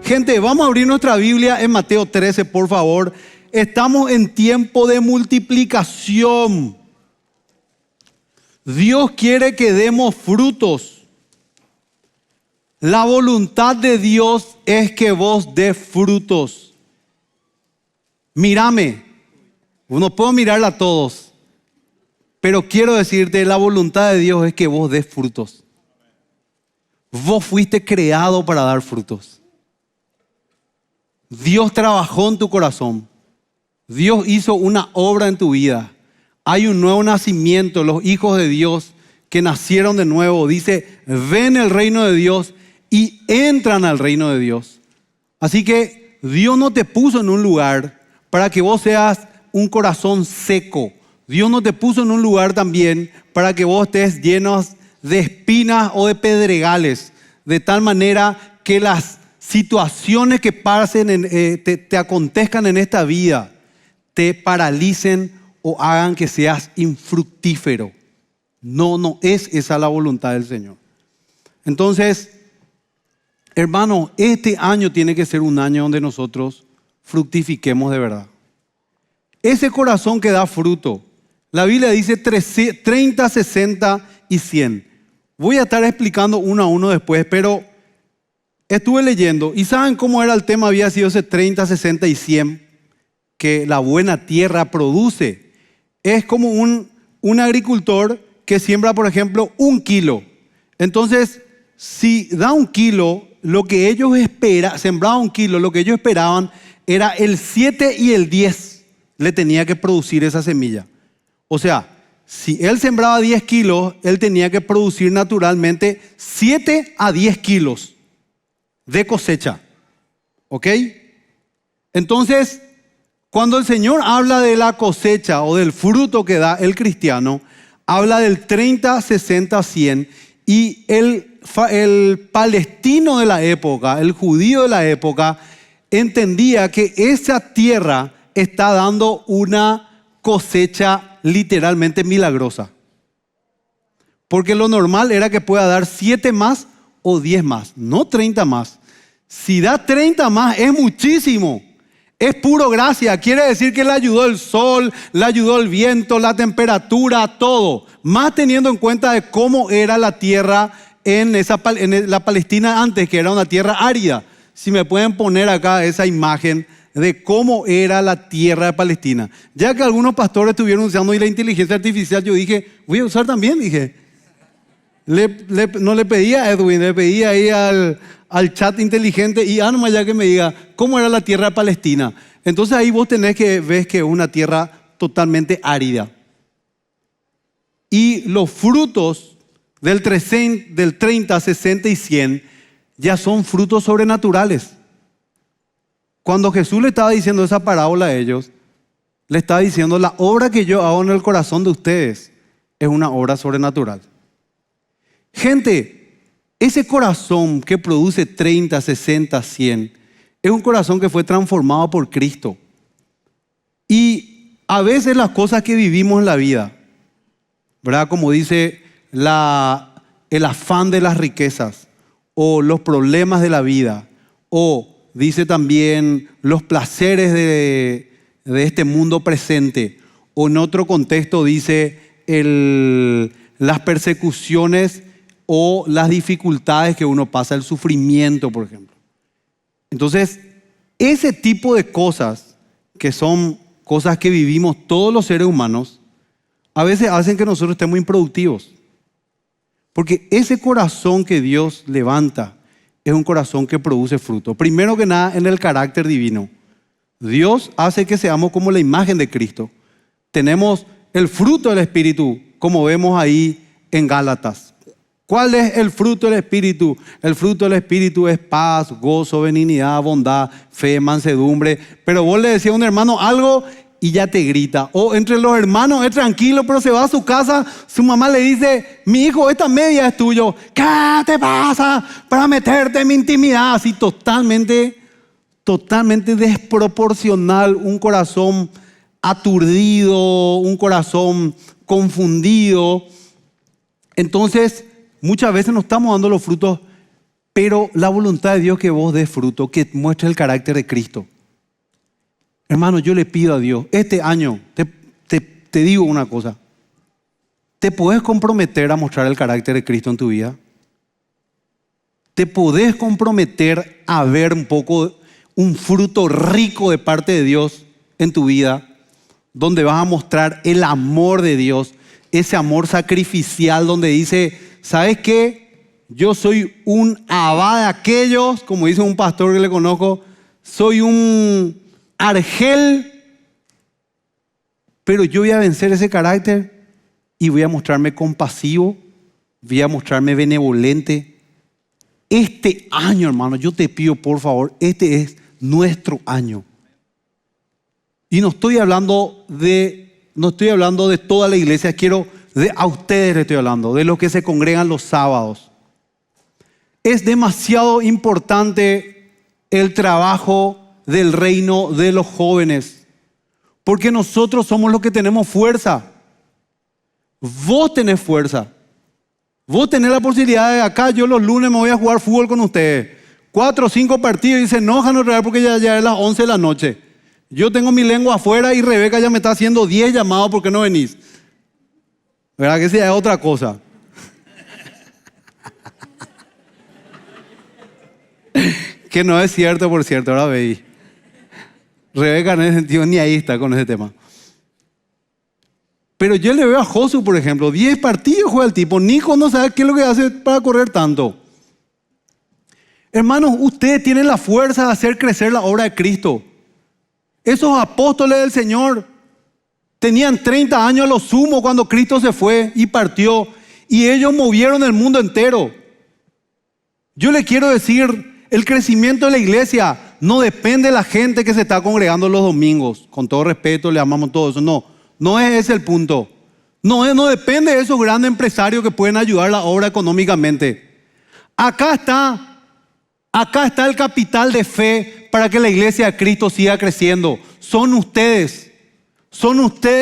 Gente, vamos a abrir nuestra Biblia en Mateo 13, por favor. Estamos en tiempo de multiplicación. Dios quiere que demos frutos. La voluntad de Dios es que vos des frutos. Mírame. No puedo mirarla a todos, pero quiero decirte, la voluntad de Dios es que vos des frutos. Vos fuiste creado para dar frutos. Dios trabajó en tu corazón. Dios hizo una obra en tu vida. Hay un nuevo nacimiento. Los hijos de Dios que nacieron de nuevo, dice, ven el reino de Dios y entran al reino de Dios. Así que Dios no te puso en un lugar para que vos seas un corazón seco. Dios no te puso en un lugar también para que vos estés llenos de espinas o de pedregales, de tal manera que las situaciones que pasen te acontezcan en esta vida te paralicen o hagan que seas infructífero. No es esa la voluntad del Señor. Entonces, hermano, este año tiene que ser un año donde nosotros fructifiquemos de verdad. Ese corazón que da fruto, la Biblia dice 30, 60 y 100. Voy a estar explicando uno a uno después, pero estuve leyendo y ¿saben cómo era el tema? Había sido ese 30, 60 y 100 que la buena tierra produce. Es como un agricultor que siembra, por ejemplo, 1 kilo. Entonces, si da 1 kilo, lo que ellos sembraba 1 kilo, lo que ellos esperaban era el 7 y el 10 le tenía que producir esa semilla. O sea, si él sembraba 10 kilos, él tenía que producir naturalmente 7 a 10 kilos de cosecha. ¿Ok? Entonces, cuando el Señor habla de la cosecha o del fruto que da el cristiano, habla del 30, 60, 100 y el palestino de la época, el judío de la época, entendía que esa tierra está dando una cosecha literalmente milagrosa. Porque lo normal era que pueda dar 7 más o 10 más, no 30 más. Si da 30 más es muchísimo. Es puro gracia. Quiere decir que le ayudó el sol, le ayudó el viento, la temperatura, todo. Más teniendo en cuenta de cómo era la tierra en la Palestina antes, que era una tierra árida. Si me pueden poner acá esa imagen de cómo era la tierra de Palestina. Ya que algunos pastores estuvieron usando la inteligencia artificial, yo dije, voy a usar también, dije. No le pedí a Edwin, le pedí ahí al chat inteligente y nomás ya que me diga cómo era la tierra de Palestina. Entonces ahí vos ves que es una tierra totalmente árida. Y los frutos del 30, 60 y 100 ya son frutos sobrenaturales. Cuando Jesús le estaba diciendo esa parábola a ellos, le estaba diciendo, la obra que yo hago en el corazón de ustedes es una obra sobrenatural. Gente, ese corazón que produce 30, 60, 100, es un corazón que fue transformado por Cristo. Y a veces las cosas que vivimos en la vida, ¿verdad? Como dice el afán de las riquezas, o los problemas de la vida, o dice también los placeres de este mundo presente, o en otro contexto dice las persecuciones o las dificultades que uno pasa, el sufrimiento, por ejemplo. Entonces, ese tipo de cosas, que son cosas que vivimos todos los seres humanos, a veces hacen que nosotros estemos improductivos. Porque ese corazón que Dios levanta es un corazón que produce fruto. Primero que nada, en el carácter divino. Dios hace que seamos como la imagen de Cristo. Tenemos el fruto del Espíritu, como vemos ahí en Gálatas. ¿Cuál es el fruto del Espíritu? El fruto del Espíritu es paz, gozo, benignidad, bondad, fe, mansedumbre. Pero vos le decías a un hermano algo y ya te grita. O entre los hermanos es tranquilo, pero se va a su casa, su mamá le dice, mi hijo, esta media es tuyo. ¿Qué te pasa para meterte en mi intimidad? Así totalmente desproporcional, un corazón aturdido, un corazón confundido. Entonces, muchas veces no estamos dando los frutos Pero la voluntad de Dios es que vos des fruto, que muestre el carácter de Cristo. Hermano, yo le pido a Dios, este año, te digo una cosa, ¿te podés comprometer a mostrar el carácter de Cristo en tu vida? ¿Te podés comprometer a ver un poco un fruto rico de parte de Dios en tu vida, donde vas a mostrar el amor de Dios, ese amor sacrificial donde dice, ¿sabes qué? Yo soy un abad de aquellos, como dice un pastor que le conozco, soy un argel, pero yo voy a vencer ese carácter y voy a mostrarme compasivo, voy a mostrarme benevolente. Este año, hermano, yo te pido por favor, este es nuestro año. Y no estoy hablando de toda la iglesia, a ustedes les estoy hablando, de los que se congregan los sábados. Es demasiado importante el trabajo del reino de los jóvenes, porque nosotros somos los que tenemos fuerza. Vos tenés fuerza. Vos tenés la posibilidad de acá, yo los lunes me voy a jugar fútbol con ustedes. 4 o 5 partidos y se enojan otra vez porque ya es las 11 de la noche. Yo tengo mi lengua afuera y Rebeca ya me está haciendo 10 llamados porque no venís. ¿Verdad que sí? Es otra cosa. Que no es cierto, por cierto, ahora veis. Rebeca en ese sentido ni ahí está con ese tema. Pero yo le veo a Josu, por ejemplo, 10 partidos juega el tipo. Nico no sabe qué es lo que hace para correr tanto. Hermanos, ustedes tienen la fuerza de hacer crecer la obra de Cristo. Esos apóstoles del Señor tenían 30 años a lo sumo cuando Cristo se fue y partió. Y ellos movieron el mundo entero. Yo le quiero decir, el crecimiento de la iglesia no depende de la gente que se está congregando los domingos. Con todo respeto, le amamos todo eso. No es ese el punto. No depende de esos grandes empresarios que pueden ayudar a la obra económicamente. Acá está el capital de fe para que la iglesia de Cristo siga creciendo. Son ustedes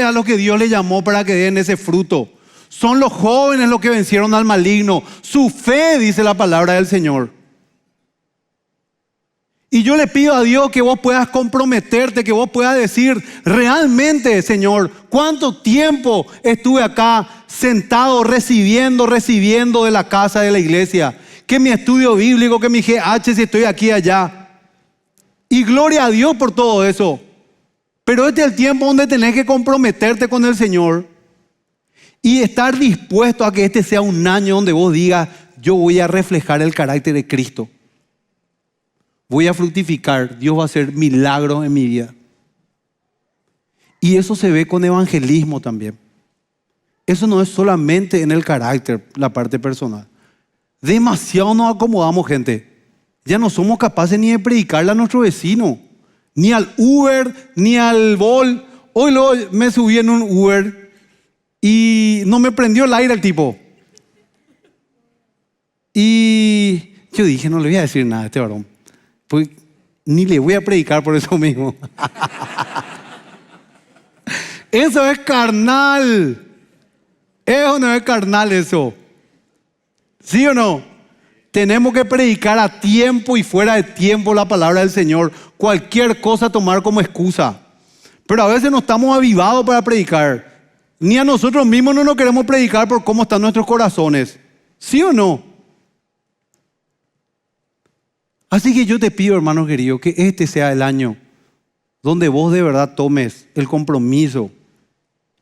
a los que Dios les llamó para que den ese fruto. Son los jóvenes los que vencieron al maligno. Su fe, dice la palabra del Señor. Y yo le pido a Dios que vos puedas comprometerte, que vos puedas decir, realmente, Señor, ¿cuánto tiempo estuve acá sentado recibiendo de la casa de la iglesia? Que mi estudio bíblico, que mi GH, si estoy aquí y allá. Y gloria a Dios por todo eso. Pero este es el tiempo donde tenés que comprometerte con el Señor y estar dispuesto a que este sea un año donde vos digas, yo voy a reflejar el carácter de Cristo. Voy a fructificar, Dios va a hacer milagros en mi vida. Y eso se ve con evangelismo también. Eso no es solamente en el carácter, la parte personal. Demasiado nos acomodamos, gente. Ya no somos capaces ni de predicarle a nuestro vecino, ni al Uber, ni al Bolt. Hoy me subí en un Uber y no me prendió el aire el tipo. Y yo dije, no le voy a decir nada a este varón. Pues ni le voy a predicar por eso mismo. Eso es carnal. Eso no es carnal eso. ¿Sí o no? Tenemos que predicar a tiempo y fuera de tiempo la palabra del Señor. Cualquier cosa tomar como excusa. Pero a veces no estamos avivados para predicar. Ni a nosotros mismos no nos queremos predicar por cómo están nuestros corazones. ¿Sí o no? Así que yo te pido, hermano querido, que este sea el año donde vos de verdad tomes el compromiso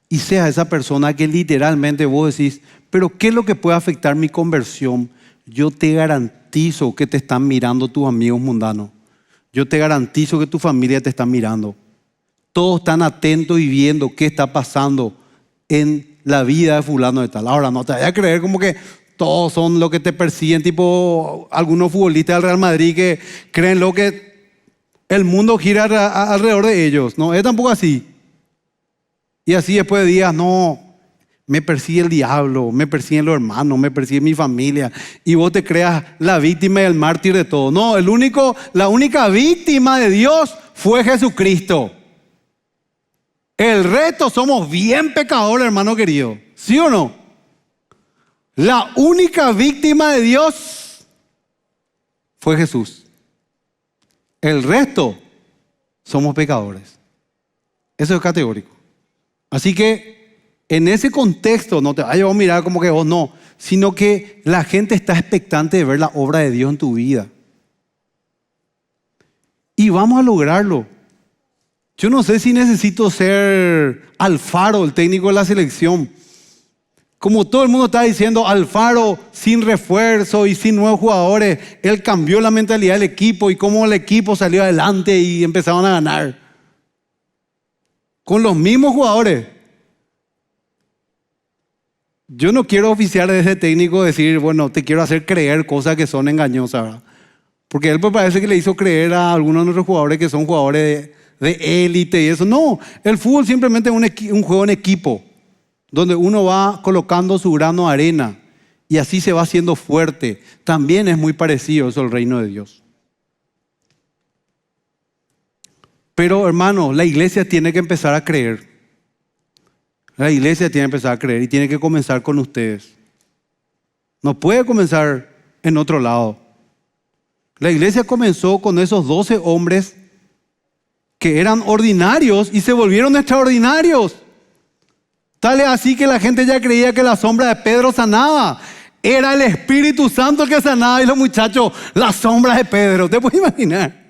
y seas esa persona que literalmente vos decís, pero ¿qué es lo que puede afectar mi conversión? Yo te garantizo que te están mirando tus amigos mundanos. Yo te garantizo que tu familia te está mirando. Todos están atentos y viendo qué está pasando en la vida de fulano de tal. Ahora no te vayas a creer como que todos son los que te persiguen, tipo algunos futbolistas del Real Madrid que creen lo que el mundo gira alrededor de ellos. No, es tampoco así. Y así después de días, no, me persigue el diablo, me persiguen los hermanos, me persigue mi familia. Y vos te creas la víctima y el mártir de todo. No, la única víctima de Dios fue Jesucristo. El resto somos bien pecadores, hermano querido. ¿Sí o no? La única víctima de Dios fue Jesús. El resto somos pecadores. Eso es categórico. Así que en ese contexto, no te vayas a mirar como que vos no, sino que la gente está expectante de ver la obra de Dios en tu vida. Y vamos a lograrlo. Yo no sé si necesito ser Alfaro, el técnico de la selección. Como todo el mundo está diciendo, Alfaro sin refuerzo y sin nuevos jugadores, él cambió la mentalidad del equipo y cómo el equipo salió adelante y empezaron a ganar. Con los mismos jugadores. Yo no quiero oficiar desde técnico decir, bueno, te quiero hacer creer cosas que son engañosas, ¿verdad? Porque él pues parece que le hizo creer a algunos de nuestros jugadores que son jugadores de élite y eso. No, el fútbol simplemente es un juego en equipo, donde uno va colocando su grano de arena y así se va haciendo fuerte. También es muy parecido eso al reino de Dios. Pero hermano, la iglesia tiene que empezar a creer. La iglesia tiene que empezar a creer y tiene que comenzar con ustedes. No puede comenzar en otro lado. La iglesia comenzó con esos 12 hombres que eran ordinarios y se volvieron extraordinarios. Tal es así que la gente ya creía que la sombra de Pedro sanaba. Era el Espíritu Santo el que sanaba y los muchachos, la sombra de Pedro. ¿Te puedes imaginar?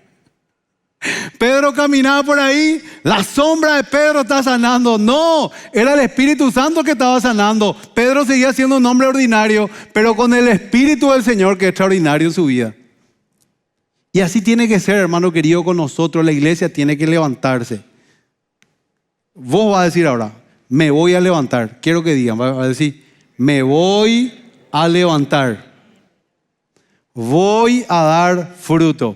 Pedro caminaba por ahí, la sombra de Pedro está sanando. No, era el Espíritu Santo que estaba sanando. Pedro seguía siendo un hombre ordinario, pero con el Espíritu del Señor que es extraordinario en su vida. Y así tiene que ser, hermano querido, con nosotros. La iglesia tiene que levantarse. Vos vas a decir ahora, me voy a levantar. Quiero que digan, vas a decir, me voy a levantar. Voy a dar fruto.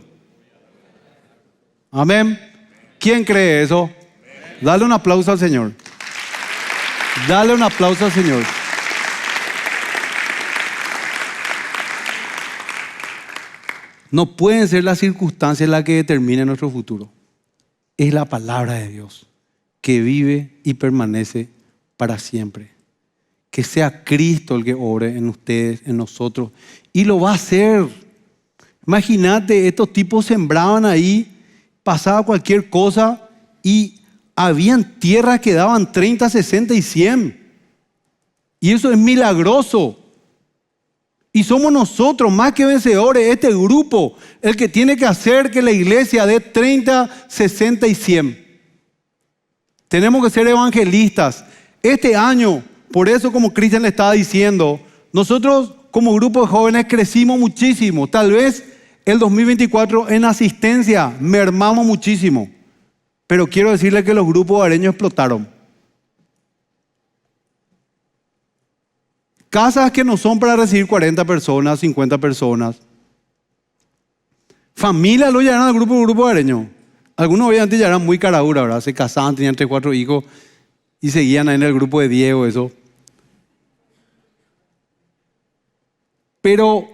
Amén. ¿Quién cree eso? Dale un aplauso al Señor. Dale un aplauso al Señor. No pueden ser las circunstancias las que determinen nuestro futuro. Es la palabra de Dios que vive y permanece para siempre. Que sea Cristo el que obre en ustedes, en nosotros. Y lo va a hacer. Imagínate, estos tipos sembraban ahí, pasaba cualquier cosa y habían tierras que daban 30, 60 y 100. Y eso es milagroso. Y somos nosotros, más que vencedores, este grupo, el que tiene que hacer que la iglesia dé 30, 60 y 100. Tenemos que ser evangelistas. Este año, por eso como Cristian le estaba diciendo, nosotros como grupo de jóvenes crecimos muchísimo. Tal vez el 2024 en asistencia mermamos muchísimo. Pero quiero decirle que los grupos hogareños explotaron. Casas que no son para recibir 40 personas, 50 personas. Familias lo llevaron al grupo hogareño. Algunos obviamente ya eran muy caraduras, ¿verdad? Se casaban, tenían 3, 4 hijos y seguían ahí en el grupo de Diego, eso. Pero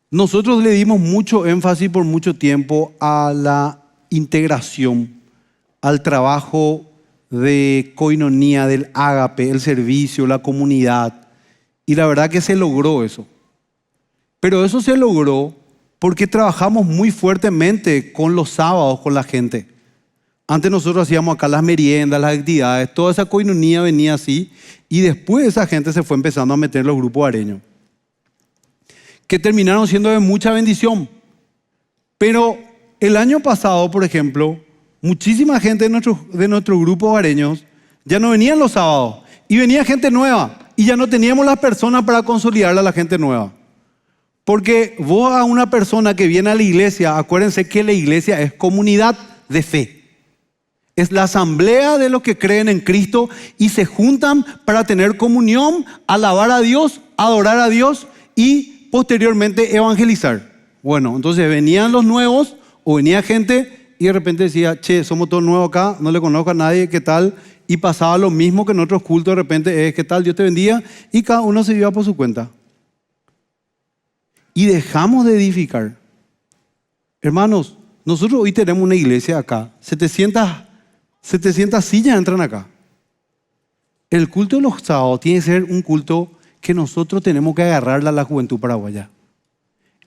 nosotros le dimos mucho énfasis por mucho tiempo a la integración, al trabajo de coinonía, del ágape, el servicio, la comunidad. Y la verdad que se logró eso. Pero eso se logró porque trabajamos muy fuertemente con los sábados con la gente. Antes nosotros hacíamos acá las meriendas, las actividades, toda esa coinonía venía así. Y después esa gente se fue empezando a meter en los grupos hogareños, que terminaron siendo de mucha bendición. Pero el año pasado, por ejemplo, muchísima gente de nuestros grupos hogareños ya no venían los sábados y venía gente nueva y ya no teníamos las personas para consolidarla a la gente nueva. Porque vos a una persona que viene a la iglesia, acuérdense que la iglesia es comunidad de fe. Es la asamblea de los que creen en Cristo y se juntan para tener comunión, alabar a Dios, adorar a Dios y posteriormente evangelizar. Bueno, entonces venían los nuevos o venía gente y de repente decía, che, somos todos nuevos acá, no le conozco a nadie, ¿qué tal? Y pasaba lo mismo que en otros cultos, de repente, ¿qué tal? Dios te bendiga. Y cada uno se iba por su cuenta. Y dejamos de edificar. Hermanos, nosotros hoy tenemos una iglesia acá. 700 sillas entran acá. El culto de los sábados tiene que ser un culto que nosotros tenemos que agarrarle a la juventud paraguaya.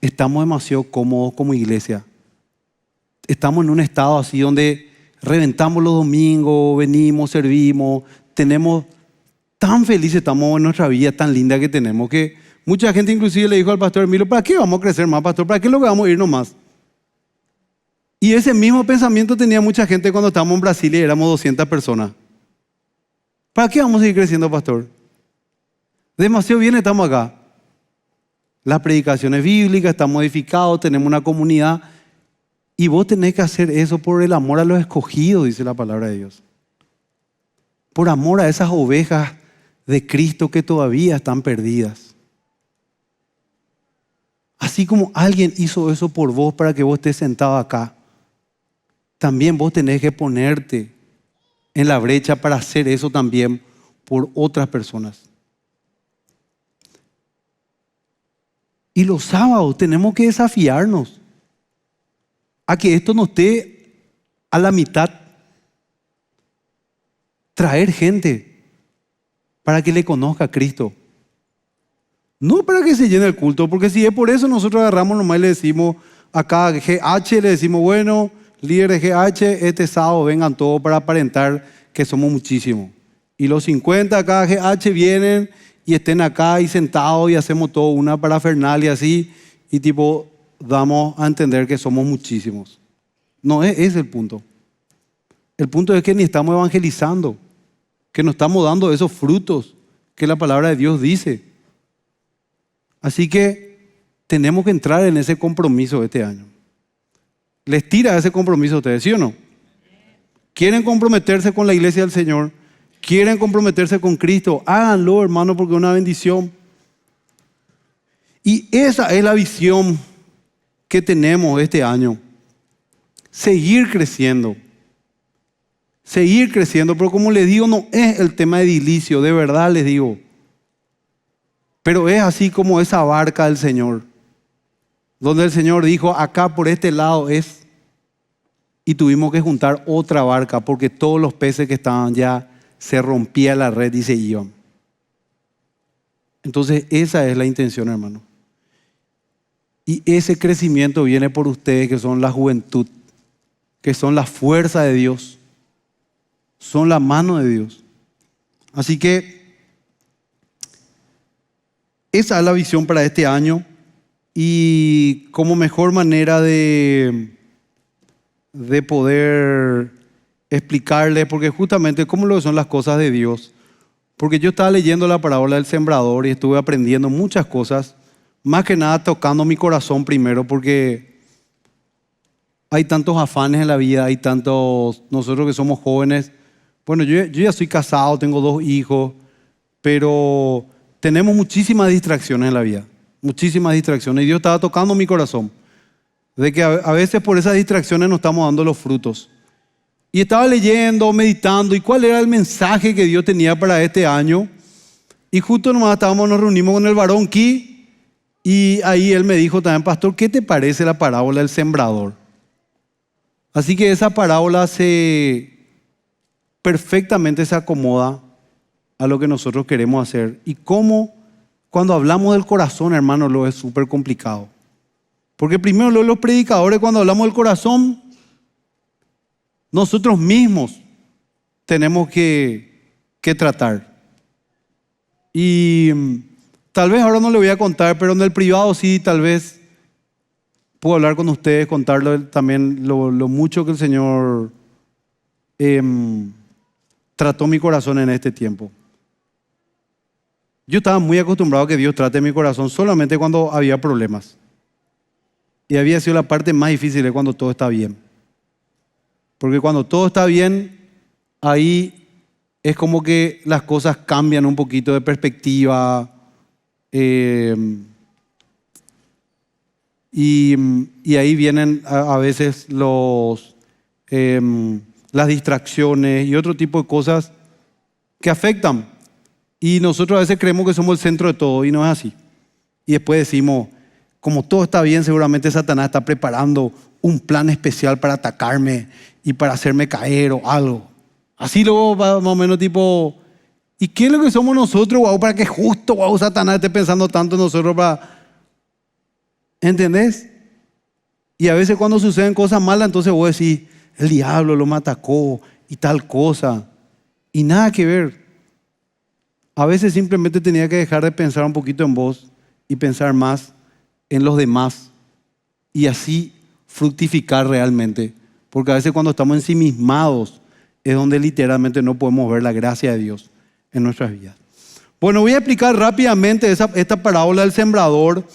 estamos demasiado cómodos como iglesia. Estamos en un estado así donde reventamos los domingos, venimos, servimos, tenemos tan felices, estamos en nuestra vida tan linda que tenemos, que mucha gente inclusive le dijo al pastor Emilio: ¿para qué vamos a crecer más, pastor? ¿Para qué es lo que vamos a irnos más? Y ese mismo pensamiento tenía mucha gente cuando estábamos en Brasil y éramos 200 personas. ¿Para qué vamos a seguir creciendo, pastor? Demasiado bien estamos acá. Las predicaciones bíblicas, estamos edificados, tenemos una comunidad. Y vos tenés que hacer eso por el amor a los escogidos, dice la palabra de Dios. Por amor a esas ovejas de Cristo que todavía están perdidas. Así como alguien hizo eso por vos para que vos estés sentado acá, también vos tenés que ponerte en la brecha para hacer eso también por otras personas. Y los sábados tenemos que desafiarnos a que esto no esté a la mitad. Traer gente para que le conozca a Cristo. No para que se llene el culto, porque si es por eso nosotros agarramos nomás y le decimos acá GH, le decimos: bueno, líder de GH, este sábado vengan todos para aparentar que somos muchísimos. Y los 50 acá GH vienen y estén acá y sentados y hacemos todo una parafernalia así y tipo damos a entender que somos muchísimos. No es ese el punto. El punto es que ni estamos evangelizando, que no estamos dando esos frutos que la palabra de Dios dice. Así que tenemos que entrar en ese compromiso este año. ¿Les tira ese compromiso a ustedes, sí o no? ¿Quieren comprometerse con la iglesia del Señor? ¿Quieren comprometerse con Cristo? Háganlo, hermano, porque es una bendición. Y esa es la visión que tenemos este año. Seguir creciendo. Seguir creciendo, pero como les digo, no es el tema edilicio, de verdad les digo. Pero es así como esa barca del Señor, donde el Señor dijo: acá por este lado es, y tuvimos que juntar otra barca porque todos los peces que estaban ya se rompía la red y se iban. Entonces esa es la intención, hermano. Y ese crecimiento viene por ustedes, que son la juventud, que son la fuerza de Dios, son la mano de Dios. Así que esa es la visión para este año. Y como mejor manera de poder explicarles, porque justamente cómo lo son las cosas de Dios, porque yo estaba leyendo la parábola del sembrador y estuve aprendiendo muchas cosas, más que nada tocando mi corazón primero, porque hay tantos afanes en la vida, hay tantos, nosotros que somos jóvenes, bueno, yo ya soy casado, tengo 2 hijos, pero tenemos muchísimas distracciones en la vida, muchísimas distracciones, y Dios estaba tocando mi corazón, de que a veces por esas distracciones no estamos dando los frutos. Y estaba leyendo, meditando, y cuál era el mensaje que Dios tenía para este año. Y justo nomás nos reunimos con el varón Ki, y ahí él me dijo también: pastor, ¿qué te parece la parábola del sembrador? Así que esa parábola perfectamente se acomoda a lo que nosotros queremos hacer. Y cómo, cuando hablamos del corazón, hermano, lo es súper complicado. Porque primero los predicadores, cuando hablamos del corazón, nosotros mismos tenemos que tratar. Y tal vez ahora no le voy a contar, pero en el privado sí, tal vez puedo hablar con ustedes, contarle también lo mucho que el Señor trató mi corazón en este tiempo. Yo estaba muy acostumbrado a que Dios trate mi corazón solamente cuando había problemas. Y había sido la parte más difícil de cuando todo está bien. Porque cuando todo está bien, ahí es como que las cosas cambian un poquito de perspectiva. Y ahí vienen a veces las distracciones y otro tipo de cosas que afectan. Y nosotros a veces creemos que somos el centro de todo y no es así. Y después decimos, como todo está bien, seguramente Satanás está preparando un plan especial para atacarme y para hacerme caer o algo. Así luego más o menos tipo, ¿y qué es lo que somos nosotros, guau, para que justo, guau, Satanás esté pensando tanto en nosotros para... ¿Entendés? Y a veces cuando suceden cosas malas, entonces vos decís, el diablo lo atacó y tal cosa. Y nada que ver. A veces simplemente tenía que dejar de pensar un poquito en vos y pensar más en los demás. Y así fructificar realmente. Porque a veces cuando estamos ensimismados es donde literalmente no podemos ver la gracia de Dios en nuestras vidas. Bueno, voy a explicar rápidamente esta parábola del sembrador.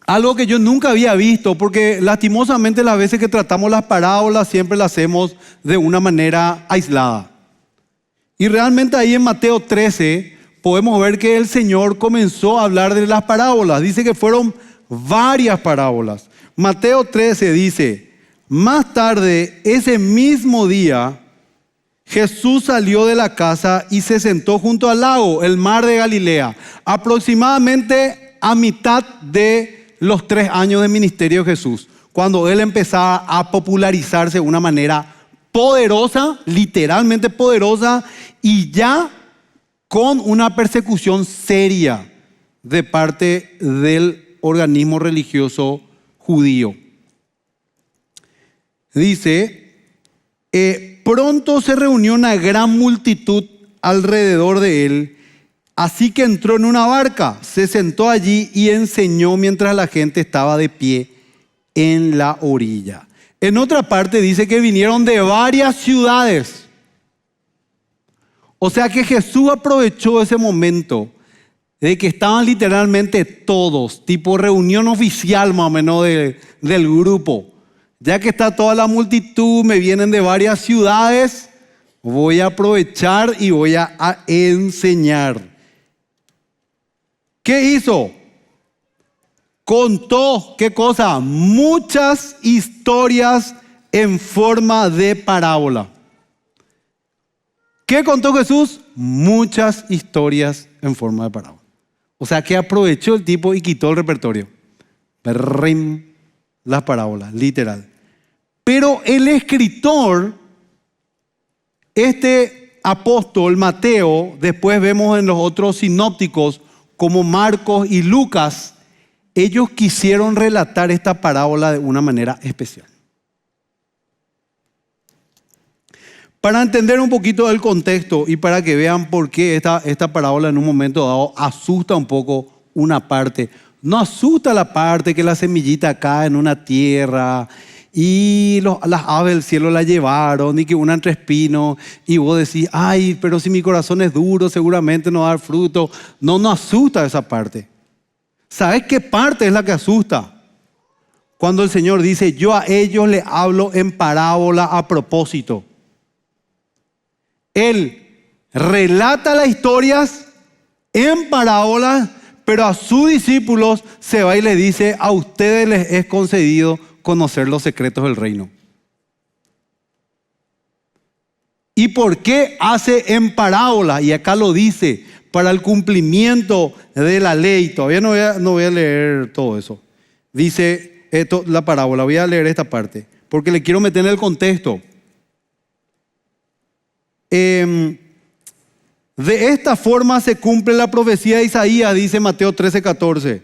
Algo que yo nunca había visto, porque lastimosamente las veces que tratamos las parábolas siempre las hacemos de una manera aislada. Y realmente ahí en Mateo 13 podemos ver que el Señor comenzó a hablar de las parábolas. Dice que fueron varias parábolas. Mateo 13 dice, más tarde ese mismo día Jesús salió de la casa y se sentó junto al lago, el mar de Galilea, aproximadamente a mitad de los 3 años de ministerio de Jesús, cuando Él empezaba a popularizarse de una manera poderosa, literalmente poderosa, y ya con una persecución seria de parte del organismo religioso judío. Dice, pronto se reunió una gran multitud alrededor de él, así que entró en una barca, se sentó allí y enseñó mientras la gente estaba de pie en la orilla. En otra parte dice que vinieron de varias ciudades. O sea que Jesús aprovechó ese momento de que estaban literalmente todos, tipo reunión oficial más o menos del grupo. Ya que está toda la multitud, me vienen de varias ciudades, voy a aprovechar y voy a enseñar. ¿Qué hizo? Contó, ¿qué cosa? Muchas historias en forma de parábola. ¿Qué contó Jesús? Muchas historias en forma de parábola. O sea que aprovechó el tipo y quitó el repertorio. Las parábolas, literal. Pero el escritor, este apóstol Mateo, después vemos en los otros sinópticos como Marcos y Lucas, ellos quisieron relatar esta parábola de una manera especial. Para entender un poquito del contexto y para que vean por qué esta parábola en un momento dado asusta un poco una parte. No asusta la parte que la semillita cae en una tierra y las aves del cielo la llevaron y que una entre espinos y vos decís, ay, pero si mi corazón es duro seguramente no va a dar fruto. No asusta esa parte. ¿Sabes qué parte es la que asusta? Cuando el Señor dice, yo a ellos les hablo en parábola a propósito. Él relata las historias en parábolas, pero a sus discípulos se va y le dice, a ustedes les es concedido conocer los secretos del reino. ¿Y por qué hace en parábola? Y acá lo dice, para el cumplimiento de la ley. Todavía no voy a leer todo eso. Dice la parábola, voy a leer esta parte, porque le quiero meter en el contexto. De esta forma se cumple la profecía de Isaías, dice Mateo 13:14.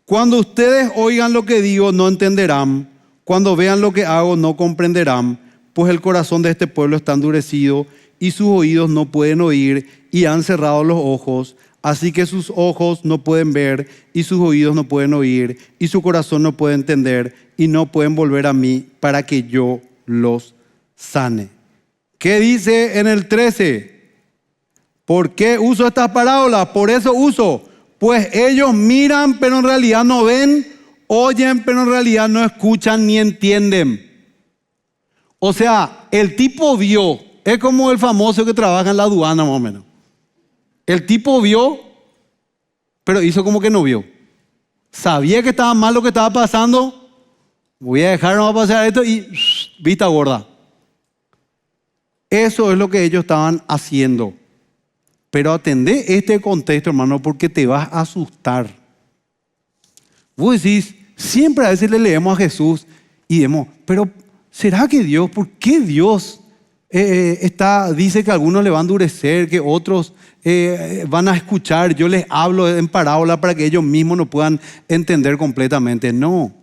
Cuando ustedes oigan lo que digo, no entenderán. Cuando vean lo que hago, no comprenderán. Pues el corazón de este pueblo está endurecido y sus oídos no pueden oír y han cerrado los ojos. Así que sus ojos no pueden ver y sus oídos no pueden oír y su corazón no puede entender y no pueden volver a mí para que yo los sane. ¿Qué dice en el 13? ¿Por qué uso estas parábolas? Por eso uso. Pues ellos miran, pero en realidad no ven. Oyen, pero en realidad no escuchan ni entienden. O sea, el tipo vio. Es como el famoso que trabaja en la aduana más o menos. El tipo vio, pero hizo como que no vio. Sabía que estaba mal lo que estaba pasando. Voy a dejar, no va a pasar esto y vista gorda. Eso es lo que ellos estaban haciendo. Pero atendé este contexto, hermano, porque te vas a asustar. Vos decís, siempre a veces le leemos a Jesús y decimos, pero ¿será que Dios? ¿Por qué Dios dice que algunos le van a endurecer, que otros van a escuchar. Yo les hablo en parábola para que ellos mismos no puedan entender completamente. No,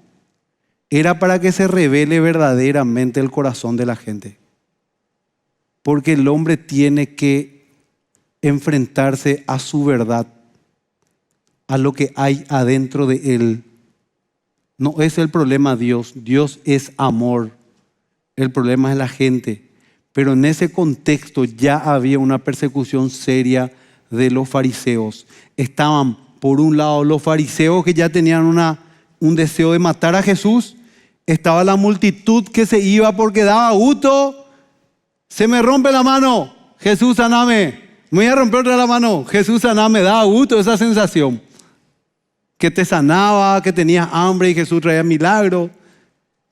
era para que se revele verdaderamente el corazón de la gente. Porque el hombre tiene que enfrentarse a su verdad, a lo que hay adentro de él. No es el problema Dios. Dios es amor. El problema es la gente. Pero en ese contexto ya había una persecución seria de los fariseos. Estaban, por un lado, los fariseos que ya tenían un deseo de matar a Jesús. Estaba la multitud que se iba porque daba gusto. Se me rompe la mano, Jesús saname. Me voy a romper otra la mano, Jesús saname. Daba gusto esa sensación. Que te sanaba, que tenías hambre y Jesús traía milagro.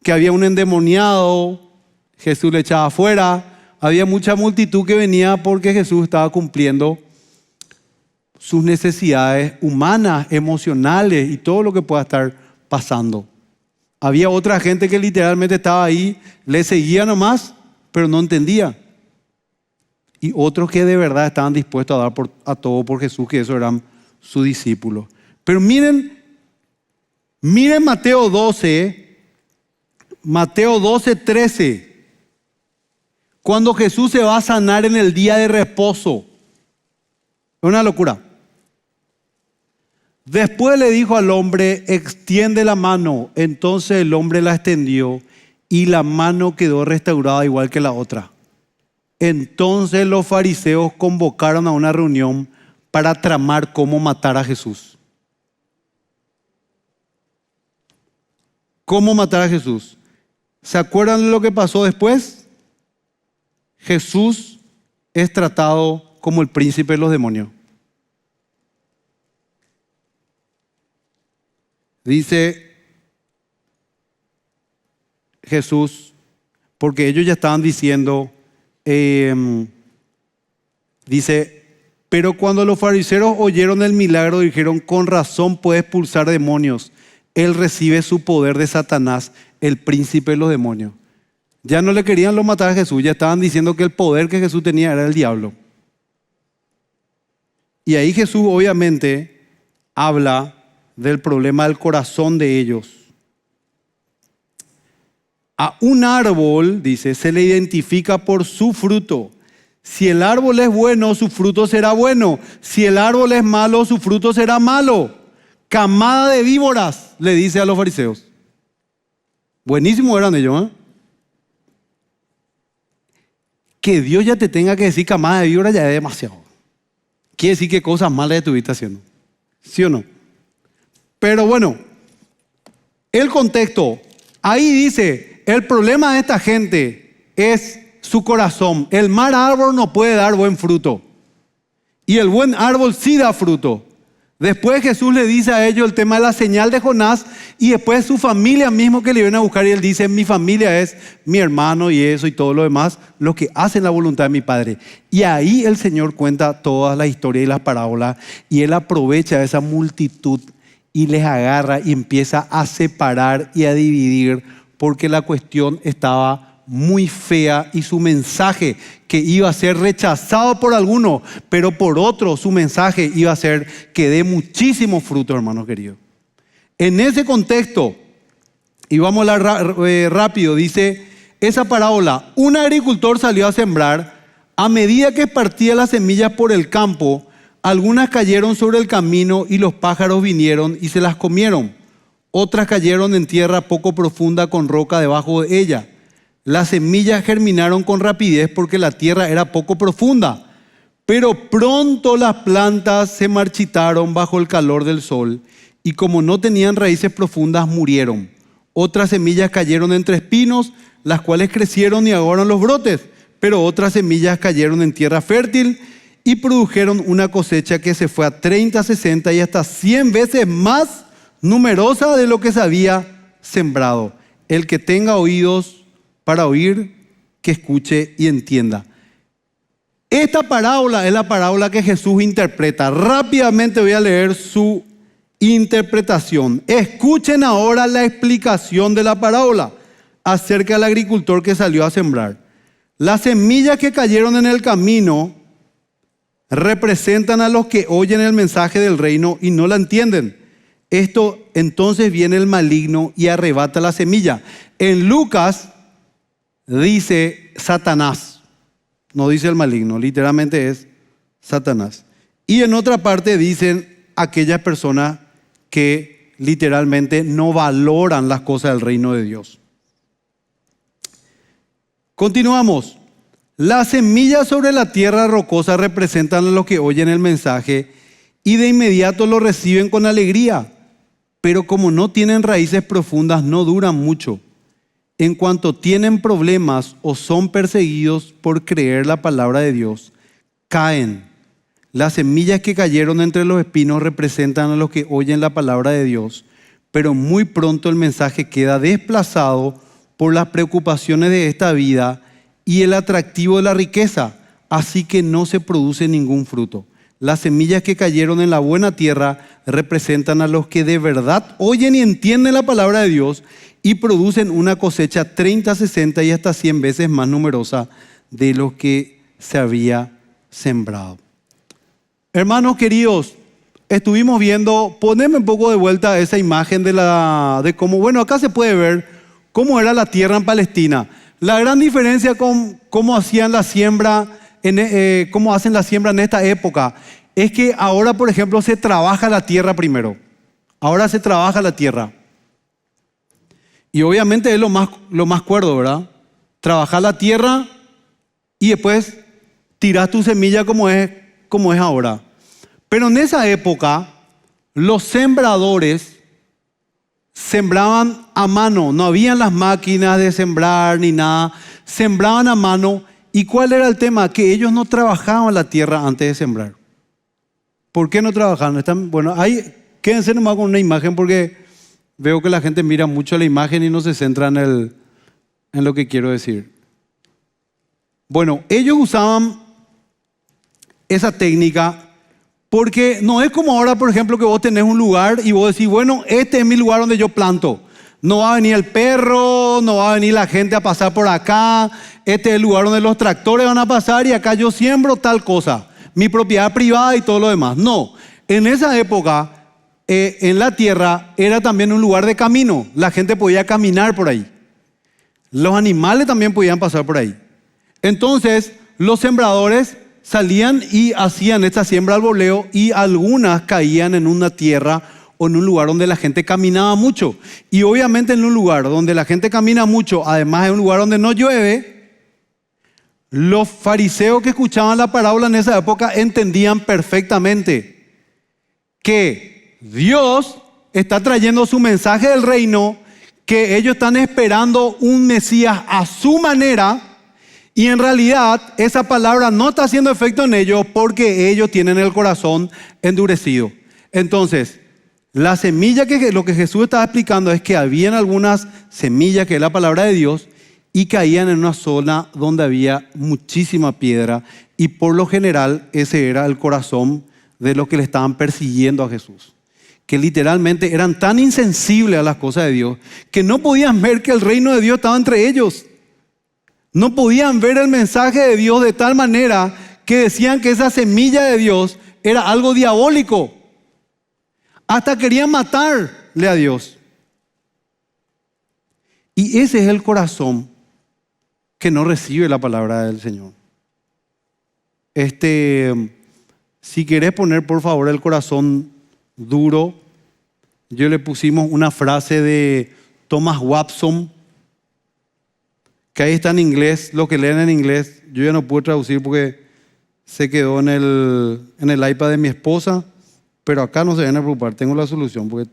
Que había un endemoniado, Jesús le echaba afuera. Había mucha multitud que venía porque Jesús estaba cumpliendo sus necesidades humanas, emocionales y todo lo que pueda estar pasando. Había otra gente que literalmente estaba ahí, le seguía nomás, pero no entendía. Y otros que de verdad estaban dispuestos a dar a todo por Jesús, que esos eran sus discípulos. Pero miren Mateo 12, 13. Cuando Jesús se va a sanar en el día de reposo. Es una locura. Después le dijo al hombre, extiende la mano. Entonces el hombre la extendió y la mano quedó restaurada igual que la otra. Entonces los fariseos convocaron a una reunión para tramar cómo matar a Jesús. ¿Cómo matar a Jesús? ¿Se acuerdan de lo que pasó después? Jesús es tratado como el príncipe de los demonios. Dice Jesús, porque ellos ya estaban diciendo, dice, pero cuando los fariseos oyeron el milagro, dijeron, con razón puede expulsar demonios. Él recibe su poder de Satanás, el príncipe de los demonios. Ya no le querían lo matar a Jesús, ya estaban diciendo que el poder que Jesús tenía era el diablo. Y ahí Jesús obviamente habla del problema del corazón de ellos. A un árbol, dice, se le identifica por su fruto. Si el árbol es bueno, su fruto será bueno. Si el árbol es malo, su fruto será malo. Camada de víboras, le dice a los fariseos. Buenísimo eran ellos, ¿eh? Que Dios ya te tenga que decir camada de víboras ya es demasiado. Quiere decir que cosas malas estuviste haciendo. ¿Sí o no? Pero bueno, el contexto. Ahí dice, el problema de esta gente es su corazón. El mal árbol no puede dar buen fruto. Y el buen árbol sí da fruto. Después Jesús le dice a ellos el tema de la señal de Jonás y después su familia mismo que le viene a buscar y él dice, mi familia es mi hermano y eso y todo lo demás, los que hacen la voluntad de mi Padre. Y ahí el Señor cuenta todas las historias y las parábolas y él aprovecha esa multitud y les agarra y empieza a separar y a dividir porque la cuestión estaba muy fea y su mensaje que iba a ser rechazado por algunos, pero por otros su mensaje iba a ser que dé muchísimo fruto, hermanos queridos. En ese contexto, y vamos a hablar rápido, dice esa parábola, un agricultor salió a sembrar, a medida que partía las semillas por el campo, algunas cayeron sobre el camino y los pájaros vinieron y se las comieron. Otras cayeron en tierra poco profunda con roca debajo de ella. Las semillas germinaron con rapidez porque la tierra era poco profunda, pero pronto las plantas se marchitaron bajo el calor del sol y como no tenían raíces profundas murieron. Otras semillas cayeron entre espinos, las cuales crecieron y agarraron los brotes, pero otras semillas cayeron en tierra fértil y produjeron una cosecha que se fue a 30, 60 y hasta 100 veces más numerosa de lo que se había sembrado. El que tenga oídos para oír, que escuche y entienda. Esta parábola es la parábola que Jesús interpreta. Rápidamente voy a leer su interpretación. Escuchen ahora la explicación de la parábola acerca del agricultor que salió a sembrar. Las semillas que cayeron en el camino representan a los que oyen el mensaje del reino y no la entienden. Entonces viene el maligno y arrebata la semilla. En Lucas dice Satanás, no dice el maligno, literalmente es Satanás. Y en otra parte dicen aquellas personas que literalmente no valoran las cosas del reino de Dios. Continuamos. Las semillas sobre la tierra rocosa representan a los que oyen el mensaje y de inmediato lo reciben con alegría, pero como no tienen raíces profundas, no duran mucho. En cuanto tienen problemas o son perseguidos por creer la palabra de Dios, caen. Las semillas que cayeron entre los espinos representan a los que oyen la palabra de Dios, pero muy pronto el mensaje queda desplazado por las preocupaciones de esta vida y el atractivo de la riqueza, así que no se produce ningún fruto. Las semillas que cayeron en la buena tierra representan a los que de verdad oyen y entienden la palabra de Dios y producen una cosecha 30, 60 y hasta 100 veces más numerosa de lo que se había sembrado. Hermanos queridos, estuvimos viendo, poneme un poco de vuelta esa imagen de cómo, bueno, acá se puede ver cómo era la tierra en Palestina. La gran diferencia con cómo hacían la siembra, cómo hacen la siembra en esta época, es que ahora, por ejemplo, se trabaja la tierra primero. Ahora se trabaja la tierra. Y obviamente es lo más cuerdo, ¿verdad? Trabajar la tierra y después tirar tu semilla como es ahora. Pero en esa época, los sembradores sembraban a mano, no habían las máquinas de sembrar ni nada, sembraban a mano. ¿Y cuál era el tema? Que ellos no trabajaban la tierra antes de sembrar. ¿Por qué no trabajaban? Bueno, quédense nomás con una imagen porque veo que la gente mira mucho la imagen y no se centra en lo que quiero decir. Bueno, ellos usaban esa técnica porque no es como ahora, por ejemplo, que vos tenés un lugar y vos decís, bueno, este es mi lugar donde yo planto. No va a venir el perro, no va a venir la gente a pasar por acá. Este es el lugar donde los tractores van a pasar y acá yo siembro tal cosa. Mi propiedad privada y todo lo demás. No, en esa época, en la tierra era también un lugar de camino. La gente podía caminar por ahí. Los animales también podían pasar por ahí. Entonces, los sembradores salían y hacían esta siembra al voleo y algunas caían en una tierra o en un lugar donde la gente caminaba mucho. Y obviamente en un lugar donde la gente camina mucho, además en un lugar donde no llueve, los fariseos que escuchaban la parábola en esa época entendían perfectamente que Dios está trayendo su mensaje del reino, que ellos están esperando un Mesías a su manera. Y en realidad esa palabra no está haciendo efecto en ellos porque ellos tienen el corazón endurecido. Entonces, la semilla lo que Jesús estaba explicando es que habían algunas semillas que es la palabra de Dios y caían en una zona donde había muchísima piedra y por lo general ese era el corazón de los que le estaban persiguiendo a Jesús. Que literalmente eran tan insensibles a las cosas de Dios que no podían ver que el reino de Dios estaba entre ellos. No podían ver el mensaje de Dios de tal manera que decían que esa semilla de Dios era algo diabólico. Hasta querían matarle a Dios. Y ese es el corazón que no recibe la palabra del Señor. Si querés poner por favor el corazón duro, yo le pusimos una frase de Thomas Watson, que ahí está en inglés, lo que leen en inglés, yo ya no puedo traducir porque se quedó en el iPad de mi esposa, pero acá no se van a preocupar, tengo la solución. Porque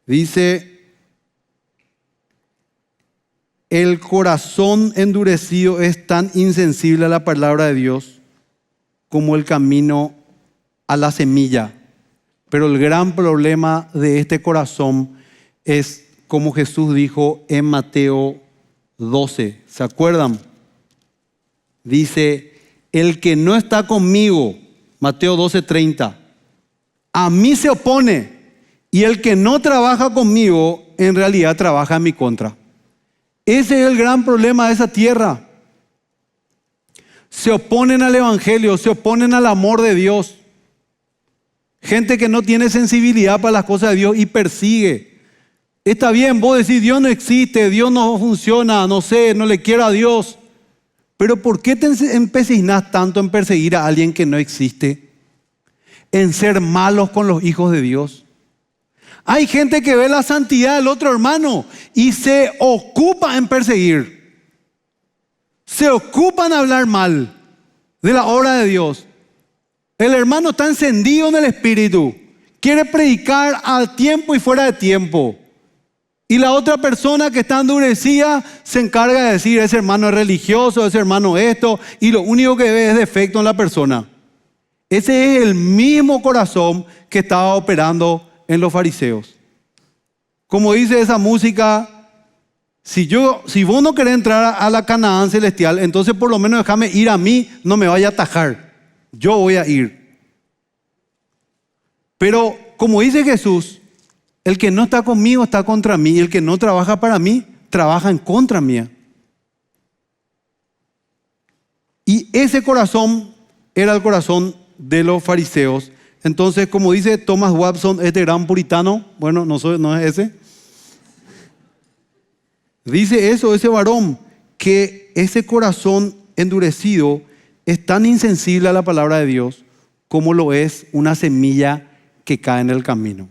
dice, el corazón endurecido es tan insensible a la palabra de Dios como el camino a la semilla. Pero el gran problema de este corazón es, como Jesús dijo en Mateo 12, ¿se acuerdan? Dice, el que no está conmigo, Mateo 12:30, a mí se opone, y el que no trabaja conmigo, en realidad trabaja en mi contra. Ese es el gran problema de esa tierra. se oponen al Evangelio, se oponen al amor de Dios. Gente que no tiene sensibilidad para las cosas de Dios y persigue. Está bien, vos decís, Dios no existe, Dios no funciona, no sé, no le quiero a Dios. Pero ¿por qué te empecinás tanto en perseguir a alguien que no existe? En ser malos con los hijos de Dios. Hay gente que ve la santidad del otro hermano y se ocupa en perseguir. Se ocupa en hablar mal de la obra de Dios. El hermano está encendido en el espíritu. Quiere predicar a tiempo y fuera de tiempo. Y la otra persona que está endurecida se encarga de decir, ese hermano es religioso, ese hermano esto, y lo único que ve es defecto en la persona. Ese es el mismo corazón que estaba operando en los fariseos. Como dice esa música, si vos no querés entrar a la Canaán celestial, entonces por lo menos déjame ir a mí, no me vaya a atajar. Yo voy a ir. Pero como dice Jesús, el que no está conmigo está contra mí, y el que no trabaja para mí, trabaja en contra mía. Y ese corazón era el corazón de los fariseos. Entonces, como dice Thomas Watson, este gran puritano, bueno, no es ese, dice eso, ese varón, que ese corazón endurecido es tan insensible a la palabra de Dios como lo es una semilla que cae en el camino.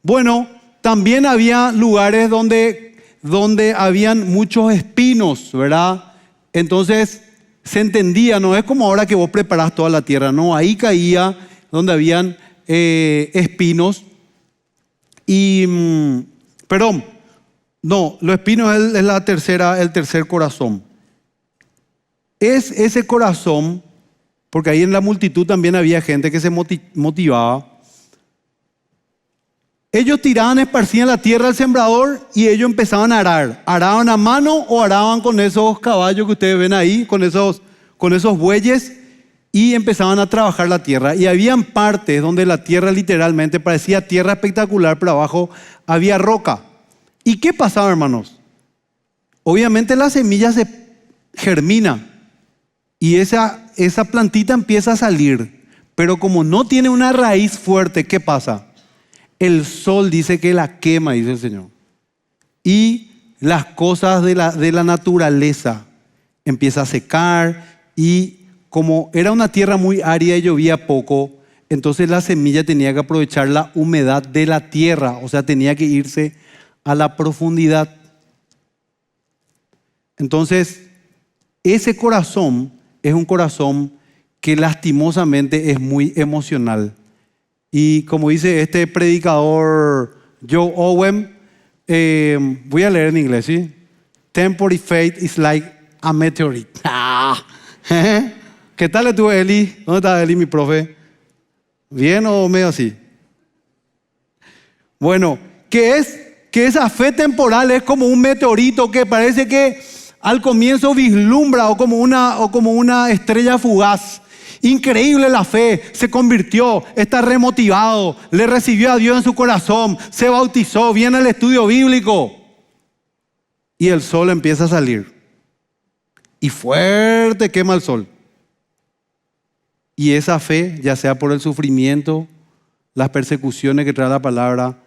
Bueno, también había lugares donde habían muchos espinos, ¿verdad? Entonces se entendía, no es como ahora que vos preparás toda la tierra, no, ahí caía donde habían espinos. Los espinos es el tercer corazón. Es ese corazón, porque ahí en la multitud también había gente que se motivaba. Ellos tiraban, esparcían la tierra al sembrador y ellos empezaban a arar. Araban a mano o araban con esos caballos que ustedes ven ahí, con esos bueyes, y empezaban a trabajar la tierra. Y habían partes donde la tierra literalmente parecía tierra espectacular, pero abajo había roca. ¿Y qué pasaba, hermanos? Obviamente la semilla se germina y esa plantita empieza a salir. Pero como no tiene una raíz fuerte, ¿qué pasa? El sol dice que la quema, dice el Señor. Y las cosas de la naturaleza empieza a secar, y como era una tierra muy árida y llovía poco, entonces la semilla tenía que aprovechar la humedad de la tierra, o sea, tenía que irse a la profundidad. Entonces, ese corazón es un corazón que lastimosamente es muy emocional. Y como dice este predicador Joe Owen, voy a leer en inglés, ¿sí? Temporary faith is like a meteorite. ¿Qué tal estuvo Eli? ¿Dónde está Eli, mi profe? ¿Bien o medio así? Bueno, que esa fe temporal es como un meteorito que parece que al comienzo vislumbra o como una estrella fugaz. Increíble la fe, se convirtió, está remotivado, le recibió a Dios en su corazón, se bautizó, viene al estudio bíblico y el sol empieza a salir y fuerte quema el sol. Y esa fe, ya sea por el sufrimiento, las persecuciones que trae la palabra,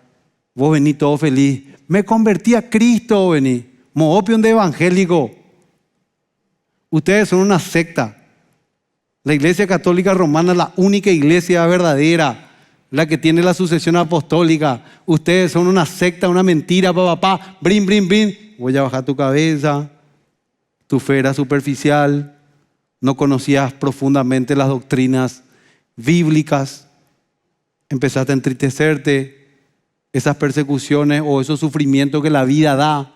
vos venís todo feliz, me convertí a Cristo, vení, mohopion de evangélico. Ustedes son una secta. La Iglesia Católica Romana es la única iglesia verdadera, la que tiene la sucesión apostólica. Ustedes son una secta, una mentira, papá, brin, brin, brin. Voy a bajar tu cabeza, tu fe era superficial, no conocías profundamente las doctrinas bíblicas, empezaste a entristecerte, esas persecuciones o esos sufrimientos que la vida da.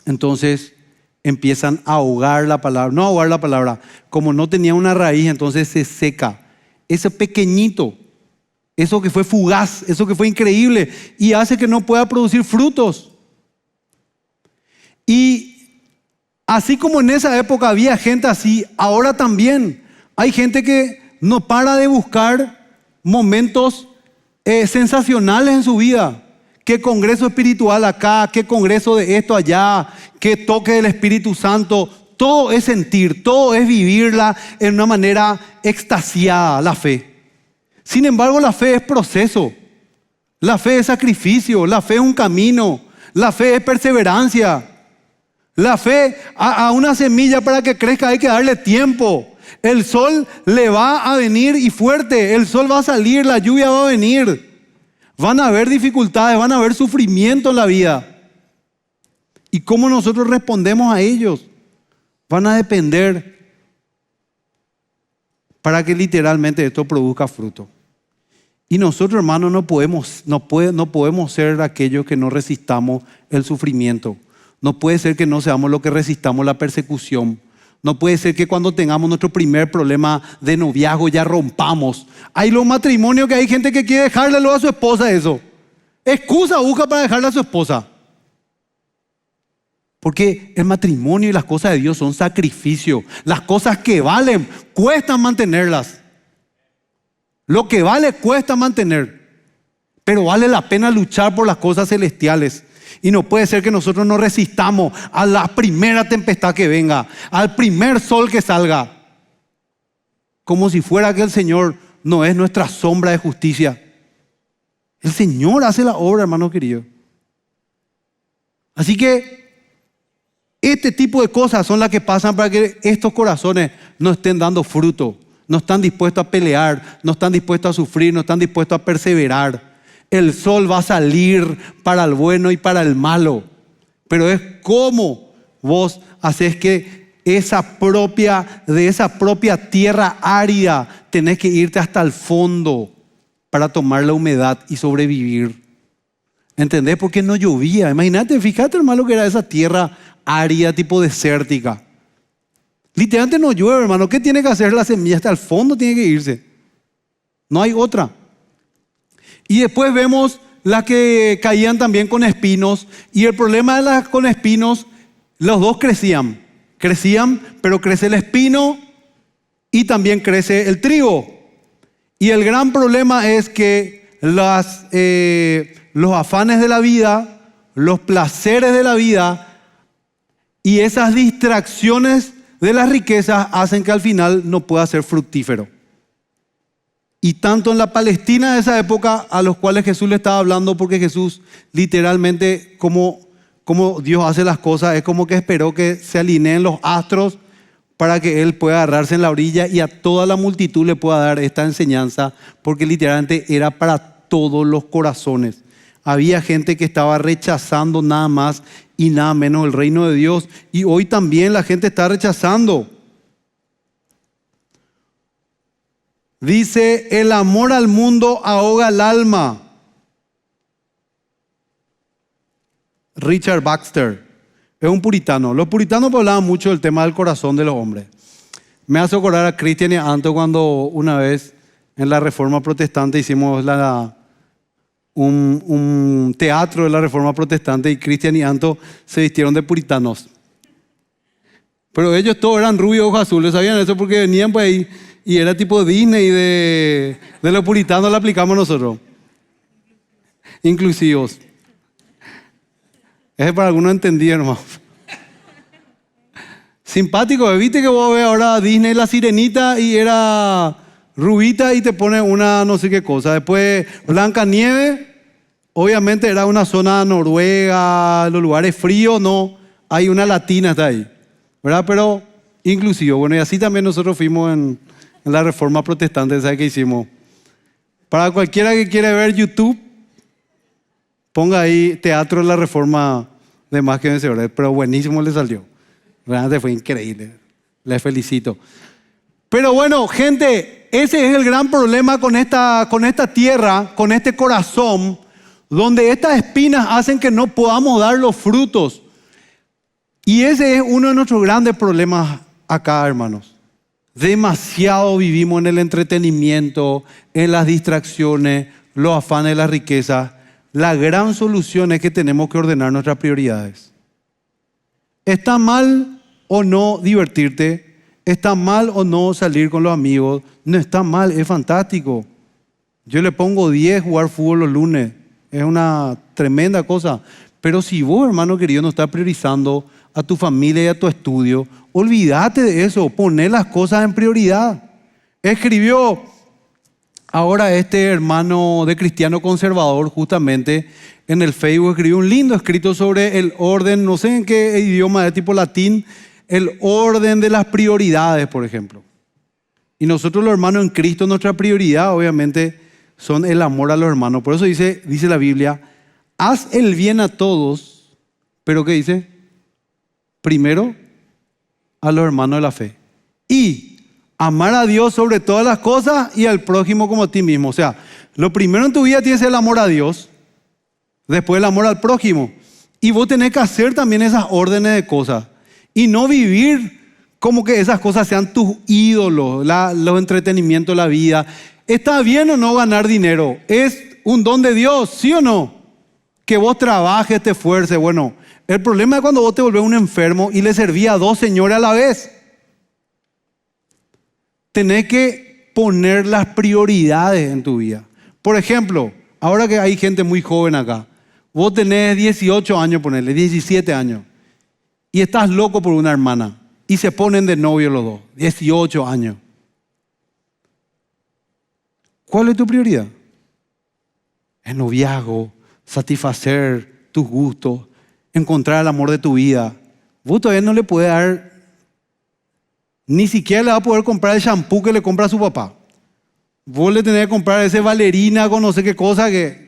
Entonces empiezan a ahogar la palabra, no ahogar la palabra, como no tenía una raíz, entonces se seca. Ese pequeñito, eso que fue fugaz, eso que fue increíble y hace que no pueda producir frutos. Y así como en esa época había gente así, ahora también hay gente que no para de buscar momentos sensacionales en su vida. Qué congreso espiritual acá, qué congreso de esto allá, qué toque del Espíritu Santo. todo es sentir, todo es vivirla en una manera extasiada, la fe. Sin embargo, la fe es proceso, la fe es sacrificio, la fe es un camino, la fe es perseverancia. La fe a una semilla para que crezca hay que darle tiempo. El sol le va a venir y fuerte, el sol va a salir, la lluvia va a venir. Van a haber dificultades, van a haber sufrimiento en la vida. Y cómo nosotros respondemos a ellos van a depender para que literalmente esto produzca fruto. Y nosotros, hermanos, no podemos ser aquellos que no resistamos el sufrimiento. No puede ser que no seamos los que resistamos la persecución. No puede ser que cuando tengamos nuestro primer problema de noviazgo ya rompamos. Hay los matrimonios que hay gente que quiere dejarle a su esposa eso. Excusa busca para dejarle a su esposa. Porque el matrimonio y las cosas de Dios son sacrificio. Las cosas que valen cuestan mantenerlas. Lo que vale cuesta mantener, pero vale la pena luchar por las cosas celestiales. Y no puede ser que nosotros nos resistamos a la primera tempestad que venga, al primer sol que salga, como si fuera que el Señor no es nuestra sombra de justicia. El Señor hace la obra, hermano querido. Así que este tipo de cosas son las que pasan para que estos corazones no estén dando fruto. No están dispuestos a pelear, no están dispuestos a sufrir, no están dispuestos a perseverar. El sol va a salir para el bueno y para el malo. Pero es como vos haces que de esa propia tierra árida tenés que irte hasta el fondo para tomar la humedad y sobrevivir. ¿Entendés? Porque no llovía. Imagínate, fíjate, hermano, que era esa tierra árida, tipo desértica. Literalmente no llueve, hermano. ¿Qué tiene que hacer la semilla? Hasta el fondo tiene que irse. No hay otra. Y después vemos las que caían también con espinos. Y el problema de las con espinos, los dos crecían. Crecían, pero crece el espino y también crece el trigo. Y el gran problema es que los afanes de la vida, los placeres de la vida y esas distracciones de las riquezas hacen que al final no pueda ser fructífero. Y tanto en la Palestina de esa época, a los cuales Jesús le estaba hablando, porque Jesús literalmente, como Dios hace las cosas, es como que esperó que se alineen los astros para que Él pueda agarrarse en la orilla y a toda la multitud le pueda dar esta enseñanza, porque literalmente era para todos los corazones. Había gente que estaba rechazando nada más y nada menos el reino de Dios. Y hoy también la gente está rechazando. Dice, el amor al mundo ahoga el alma. Richard Baxter es un puritano. Los puritanos hablaban mucho del tema del corazón de los hombres. Me hace acordar a Cristian y a Anto cuando una vez en la Reforma Protestante hicimos un teatro de la Reforma Protestante y Cristian y Anto se vistieron de puritanos. Pero ellos todos eran rubios, ojos azules, sabían eso porque venían por ahí y era tipo Disney de los puritanos, lo aplicamos nosotros. Inclusivos. Es para algunos entendidos, hermano. Simpático, viste que vos ves ahora Disney La Sirenita y era rubita y te pone una no sé qué cosa. Después Blancanieves, obviamente era una zona noruega, los lugares fríos, no, hay una latina está ahí, ¿verdad? Pero inclusivo. Bueno, y así también nosotros fuimos en la Reforma Protestante, ¿sabes qué hicimos? Para cualquiera que quiera ver YouTube, ponga ahí Teatro de la Reforma de Más que Vencedores, pero buenísimo le salió. Realmente fue increíble. Les felicito. Pero bueno, gente, ese es el gran problema con esta tierra, con este corazón, donde estas espinas hacen que no podamos dar los frutos. Y ese es uno de nuestros grandes problemas acá, hermanos. Demasiado vivimos en el entretenimiento, en las distracciones, los afanes de la riqueza. La gran solución es que tenemos que ordenar nuestras prioridades. ¿Está mal o no divertirte? ¿Está mal o no salir con los amigos? No está mal, es fantástico. Yo le pongo 10 jugar fútbol los lunes. Es una tremenda cosa. Pero si vos, hermano querido, no estás priorizando a tu familia y a tu estudio, olvídate de eso, poné las cosas en prioridad. Escribió ahora este hermano de cristiano conservador justamente en el Facebook, escribió un lindo escrito sobre el orden, no sé en qué idioma, de tipo latín, el orden de las prioridades, por ejemplo. Y nosotros los hermanos en Cristo, nuestra prioridad obviamente son el amor a los hermanos. Por eso dice la Biblia, haz el bien a todos, pero ¿qué dice? Primero a los hermanos de la fe. Y amar a Dios sobre todas las cosas y al prójimo como a ti mismo. O sea, lo primero en tu vida tiene que ser el amor a Dios, después el amor al prójimo. Y vos tenés que hacer también esas órdenes de cosas. Y no vivir como que esas cosas sean tus ídolos, los entretenimientos de la vida. ¿Está bien o no ganar dinero? ¿Es un don de Dios? ¿Sí o no? Que vos trabajes, te esfuerces. Bueno, el problema es cuando vos te volvés un enfermo y le servís a 2 señores a la vez. Tenés que poner las prioridades en tu vida. Por ejemplo, ahora que hay gente muy joven acá, vos tenés 18 años, ponele, 17 años, y estás loco por una hermana, y se ponen de novio los dos, 18 años. ¿Cuál es tu prioridad? El noviazgo, satisfacer tus gustos, encontrar el amor de tu vida. Vos todavía no le puedes dar, ni siquiera le vas a poder comprar el shampoo que le compra a su papá. Vos le tenés que comprar ese Valerina con no sé qué cosa que...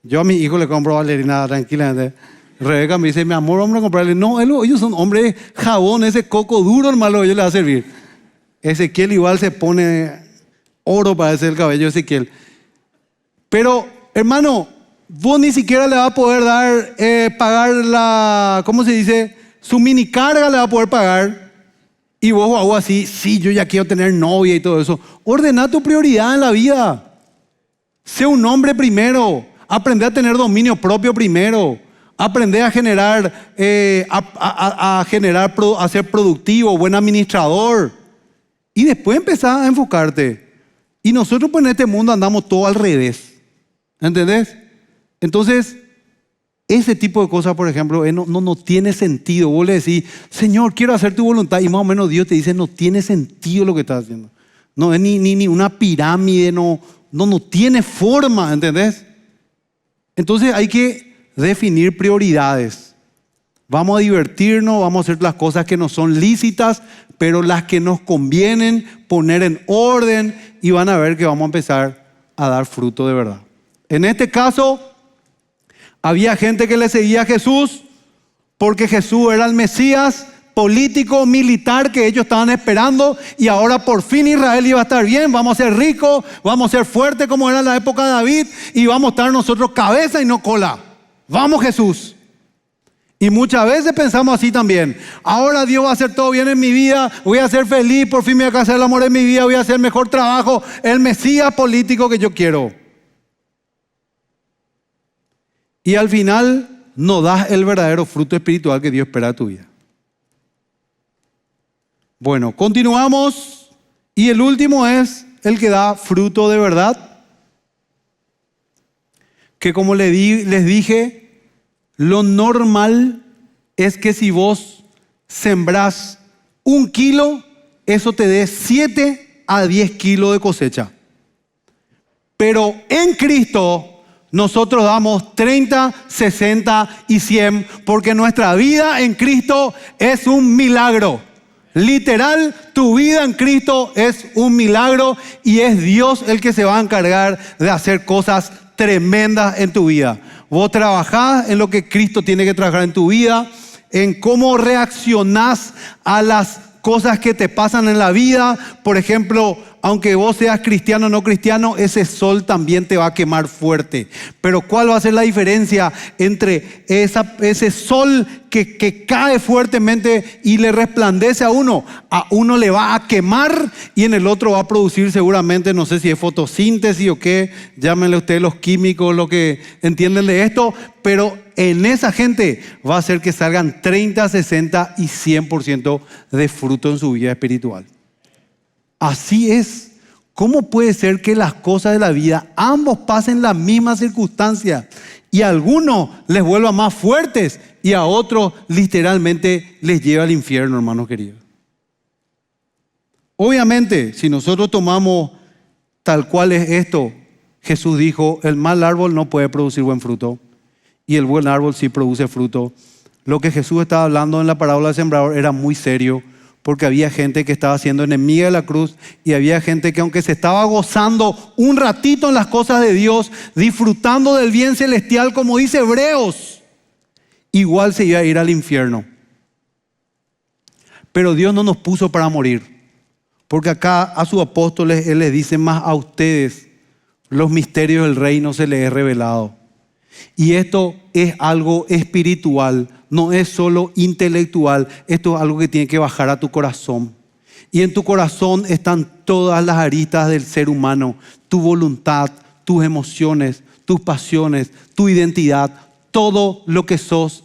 Yo a mi hijo le compro Valerina tranquilamente. Rebeca me dice, mi amor, vamos a comprarle. No, ellos son hombres jabón, ese coco duro, hermano, ellos le va a servir. Ezequiel igual se pone oro para hacer el cabello de Ezequiel. Pero, hermano, vos ni siquiera le vas a poder dar, pagar la, ¿cómo se dice? Su mini carga le va a poder pagar. Y vos hago así, sí, yo ya quiero tener novia y todo eso. Ordena tu prioridad en la vida. Sé un hombre primero. Aprende a tener dominio propio primero. Aprende a generar, a ser productivo, buen administrador. Y después empezás a enfocarte. Y nosotros pues en este mundo andamos todo al revés. ¿Entendés? Entonces, ese tipo de cosas, por ejemplo, no tiene sentido. Vos le decís, Señor, quiero hacer tu voluntad. Y más o menos Dios te dice, no tiene sentido lo que estás haciendo. No es ni una pirámide, no tiene forma, ¿entendés? Entonces hay que definir prioridades. Vamos a divertirnos, vamos a hacer las cosas que nos son lícitas, pero las que nos convienen, poner en orden, y van a ver que vamos a empezar a dar fruto de verdad. En este caso, había gente que le seguía a Jesús porque Jesús era el Mesías político, militar que ellos estaban esperando, y ahora por fin Israel iba a estar bien, vamos a ser ricos, vamos a ser fuertes como era en la época de David, y vamos a estar nosotros cabeza y no cola. Vamos, Jesús. Y muchas veces pensamos así también. Ahora Dios va a hacer todo bien en mi vida, voy a ser feliz, por fin me voy a hacer el amor en mi vida, voy a hacer el mejor trabajo, el Mesías político que yo quiero. Y al final no das el verdadero fruto espiritual que Dios espera de tu vida. Bueno, continuamos. Y el último es el que da fruto de verdad. Que como les dije, lo normal es que si vos sembrás 1 kilo, eso te dé 7 a 10 kilos de cosecha. Pero en Cristo nosotros damos 30, 60 y 100, porque nuestra vida en Cristo es un milagro. Literal, tu vida en Cristo es un milagro, y es Dios el que se va a encargar de hacer cosas tremendas en tu vida. Vos trabajás en lo que Cristo tiene que trabajar en tu vida, en cómo reaccionás a las cosas que te pasan en la vida. Por ejemplo, aunque vos seas cristiano o no cristiano, ese sol también te va a quemar fuerte. Pero ¿cuál va a ser la diferencia entre ese sol que cae fuertemente y le resplandece a uno? A uno le va a quemar y en el otro va a producir seguramente, no sé si es fotosíntesis o qué, llámenle ustedes los químicos, lo que entienden de esto, pero en esa gente va a hacer que salgan 30, 60 y 100% de fruto en su vida espiritual. Así es. ¿Cómo puede ser que las cosas de la vida ambos pasen la misma circunstancia y a algunos les vuelva más fuertes y a otros literalmente les lleva al infierno, hermanos queridos? Obviamente, si nosotros tomamos tal cual es esto, Jesús dijo, el mal árbol no puede producir buen fruto y el buen árbol sí produce fruto. Lo que Jesús estaba hablando en la parábola del sembrador era muy serio, porque había gente que estaba siendo enemiga de la cruz y había gente que, aunque se estaba gozando un ratito en las cosas de Dios, disfrutando del bien celestial, como dice Hebreos, igual se iba a ir al infierno. Pero Dios no nos puso para morir, porque acá a sus apóstoles Él les dice, más a ustedes los misterios del reino se les es revelado. Y esto es algo espiritual, no es solo intelectual, esto es algo que tiene que bajar a tu corazón. Y en tu corazón están todas las aristas del ser humano, tu voluntad, tus emociones, tus pasiones, tu identidad, todo lo que sos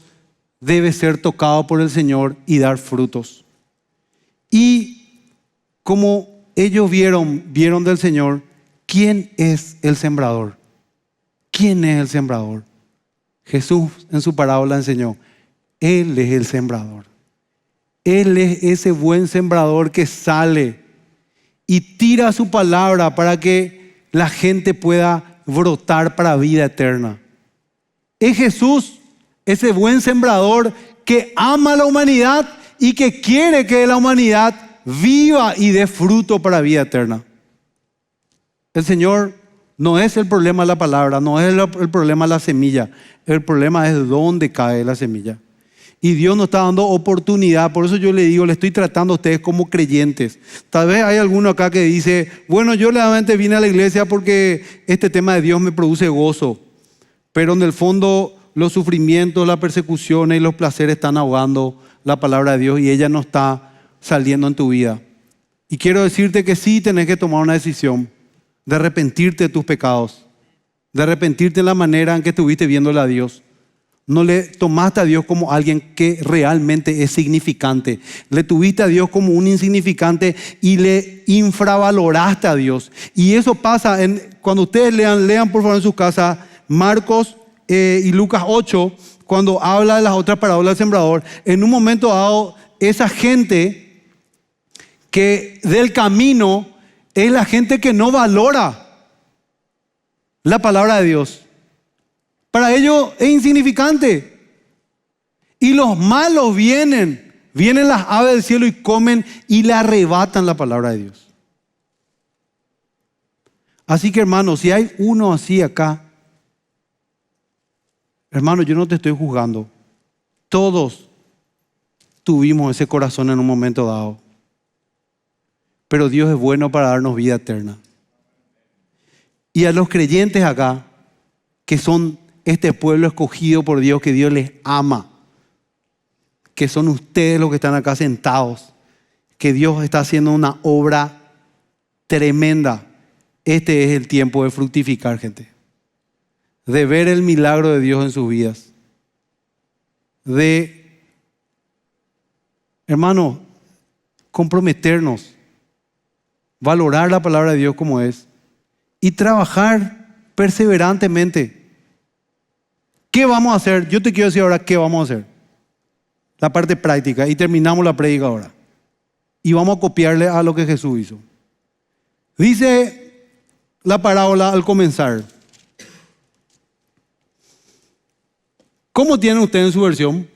debe ser tocado por el Señor y dar frutos. Y como ellos vieron del Señor, ¿quién es el sembrador? ¿Quién es el sembrador? Jesús en su parábola enseñó, Él es el sembrador. Él es ese buen sembrador que sale y tira su palabra para que la gente pueda brotar para vida eterna. Es Jesús, ese buen sembrador que ama a la humanidad y que quiere que la humanidad viva y dé fruto para vida eterna. El Señor no es el problema la palabra, no es el problema la semilla. El problema es dónde cae la semilla. Y Dios nos está dando oportunidad. Por eso yo le digo, le estoy tratando a ustedes como creyentes. Tal vez hay alguno acá que dice, bueno, yo realmente vine a la iglesia porque este tema de Dios me produce gozo. Pero en el fondo los sufrimientos, las persecuciones y los placeres están ahogando la palabra de Dios y ella no está saliendo en tu vida. Y quiero decirte que sí tenés que tomar una decisión de arrepentirte de tus pecados, de arrepentirte de la manera en que estuviste viéndole a Dios. No le tomaste a Dios como alguien que realmente es significante. Le tuviste a Dios como un insignificante y le infravaloraste a Dios. Y eso pasa cuando ustedes lean por favor en sus casas Marcos y Lucas 8, cuando habla de las otras parábolas del sembrador. En un momento dado, esa gente que del camino es la gente que no valora la palabra de Dios. Para ellos es insignificante. Y los malos vienen las aves del cielo y comen y le arrebatan la palabra de Dios. Así que hermano, si hay uno así acá, hermano, yo no te estoy juzgando. Todos tuvimos ese corazón en un momento dado. Pero Dios es bueno para darnos vida eterna. Y a los creyentes acá, que son este pueblo escogido por Dios, que Dios les ama, que son ustedes los que están acá sentados, que Dios está haciendo una obra tremenda. Este es el tiempo de fructificar, gente. De ver el milagro de Dios en sus vidas. De, hermano, comprometernos, valorar la palabra de Dios como es y trabajar perseverantemente. ¿Qué vamos a hacer? Yo te quiero decir ahora qué vamos a hacer. La parte práctica y terminamos la prédica ahora. Y vamos a copiarle a lo que Jesús hizo. Dice la parábola al comenzar. ¿Cómo tienen ustedes en su versión?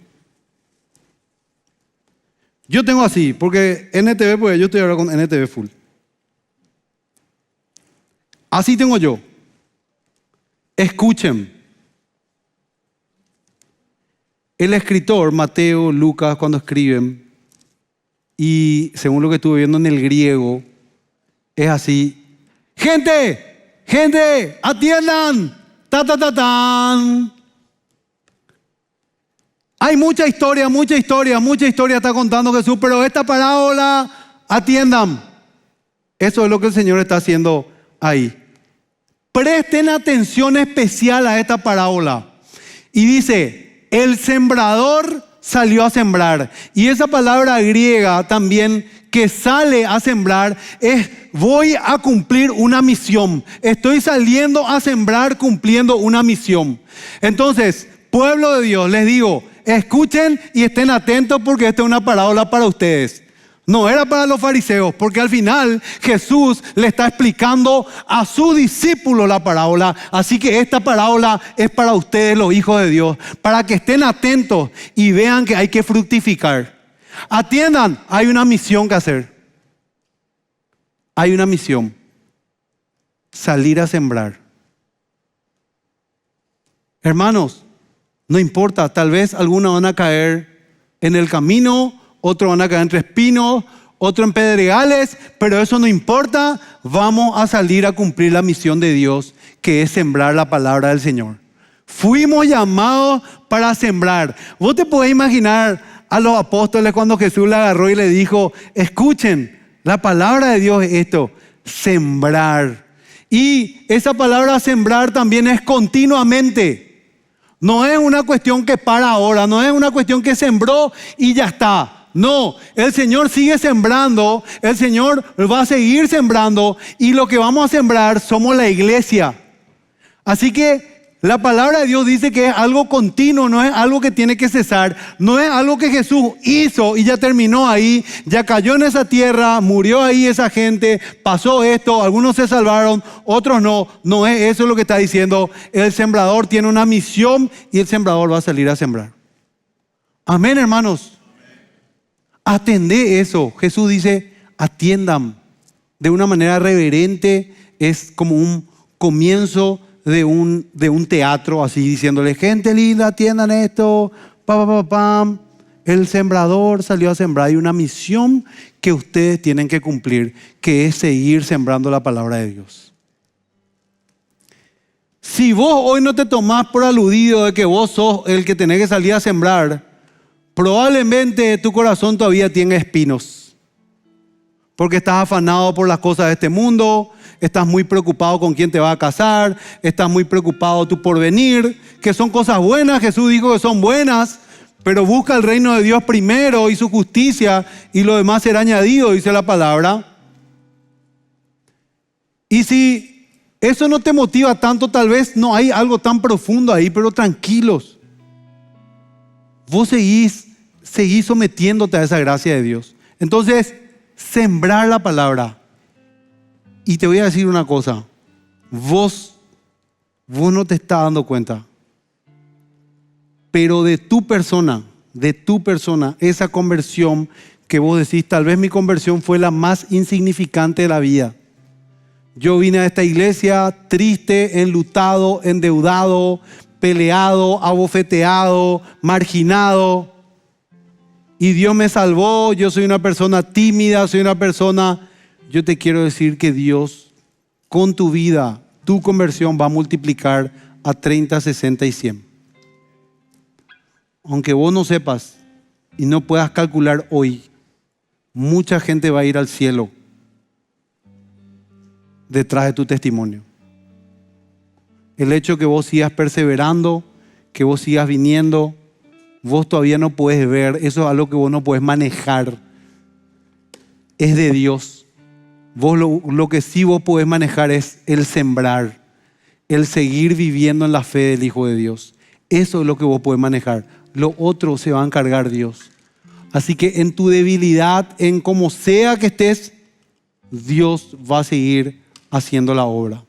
Yo tengo así, porque NTV, pues yo estoy ahora con NTV full. Así tengo yo. Escuchen. El escritor, Mateo, Lucas, cuando escriben, y según lo que estuve viendo en el griego, es así. Gente, atiendan. Tan. Hay mucha historia está contando Jesús, pero esta parábola, atiendan. Eso es lo que el Señor está haciendo ahí. Presten atención especial a esta parábola. Y dice, el sembrador salió a sembrar. Y esa palabra griega también que sale a sembrar es voy a cumplir una misión. Estoy saliendo a sembrar cumpliendo una misión. Entonces, pueblo de Dios, les digo, escuchen y estén atentos porque esta es una parábola para ustedes. No era para los fariseos, porque al final Jesús le está explicando a su discípulo la parábola. Así que esta parábola es para ustedes, los hijos de Dios, para que estén atentos y vean que hay que fructificar. Atiendan, hay una misión que hacer. Hay una misión: salir a sembrar. Hermanos, no importa, tal vez algunos van a caer en el camino, otros van a caer entre espinos, otros en pedregales, pero eso no importa. Vamos a salir a cumplir la misión de Dios, que es sembrar la palabra del Señor. Fuimos llamados para sembrar. Vos te podés imaginar a los apóstoles cuando Jesús le agarró y le dijo: escuchen, la palabra de Dios es esto, sembrar. Y esa palabra sembrar también es continuamente. No es una cuestión que para ahora, no es una cuestión que sembró y ya está. No, el Señor sigue sembrando, el Señor va a seguir sembrando, y lo que vamos a sembrar somos la iglesia. Así que la palabra de Dios dice que es algo continuo, no es algo que tiene que cesar, no es algo que Jesús hizo y ya terminó ahí, ya cayó en esa tierra, murió ahí esa gente, pasó esto, algunos se salvaron, otros no. No es eso lo que está diciendo. El sembrador tiene una misión y el sembrador va a salir a sembrar. Amén, hermanos. Atendé eso. Jesús dice: atiendan de una manera reverente. Es como un comienzo de un teatro, así diciéndole: gente linda, atiendan esto, pam. El sembrador salió a sembrar. Hay una misión que ustedes tienen que cumplir, que es seguir sembrando la palabra de Dios. Si vos hoy no te tomás por aludido de que vos sos el que tenés que salir a sembrar, probablemente tu corazón todavía tiene espinos, porque estás afanado por las cosas de este mundo, estás muy preocupado con quién te va a casar, estás muy preocupado tu porvenir, que son cosas buenas. Jesús dijo que son buenas, pero busca el reino de Dios primero y su justicia, y lo demás será añadido, dice la palabra. Y si eso no te motiva tanto, tal vez no hay algo tan profundo ahí, pero tranquilos. Vos seguís sometiéndote a esa gracia de Dios. Entonces, sembrar la palabra. Y te voy a decir una cosa: vos no te estás dando cuenta, pero de tu persona, esa conversión que vos decís: tal vez mi conversión fue la más insignificante de la vida. Yo vine a esta iglesia triste, enlutado, endeudado, peleado, abofeteado, marginado, y Dios me salvó. Yo soy una persona tímida, Yo te quiero decir que Dios, con tu vida, tu conversión va a multiplicar a 30, 60 y 100. Aunque vos no sepas y no puedas calcular hoy, mucha gente va a ir al cielo detrás de tu testimonio. El hecho que vos sigas perseverando, que vos sigas viniendo, vos todavía no puedes ver, eso es algo que vos no puedes manejar. Es de Dios. Vos lo que sí vos podés manejar es el sembrar, el seguir viviendo en la fe del Hijo de Dios. Eso es lo que vos podés manejar. Lo otro se va a encargar Dios. Así que en tu debilidad, en como sea que estés, Dios va a seguir haciendo la obra.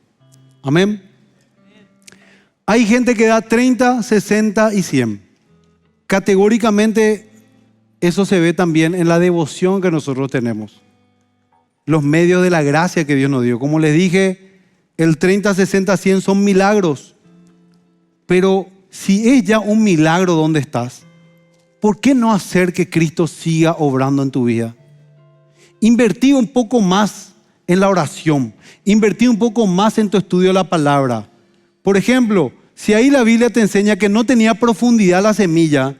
Amén. Hay gente que da 30, 60 y 100. Categóricamente eso se ve también en la devoción que nosotros tenemos. Los medios de la gracia que Dios nos dio. Como les dije, el 30, 60, 100 son milagros. Pero si es ya un milagro donde estás, ¿por qué no hacer que Cristo siga obrando en tu vida? Invertí un poco más en la oración. Invertí un poco más en tu estudio de la palabra. Por ejemplo, si ahí la Biblia te enseña que no tenía profundidad la semilla,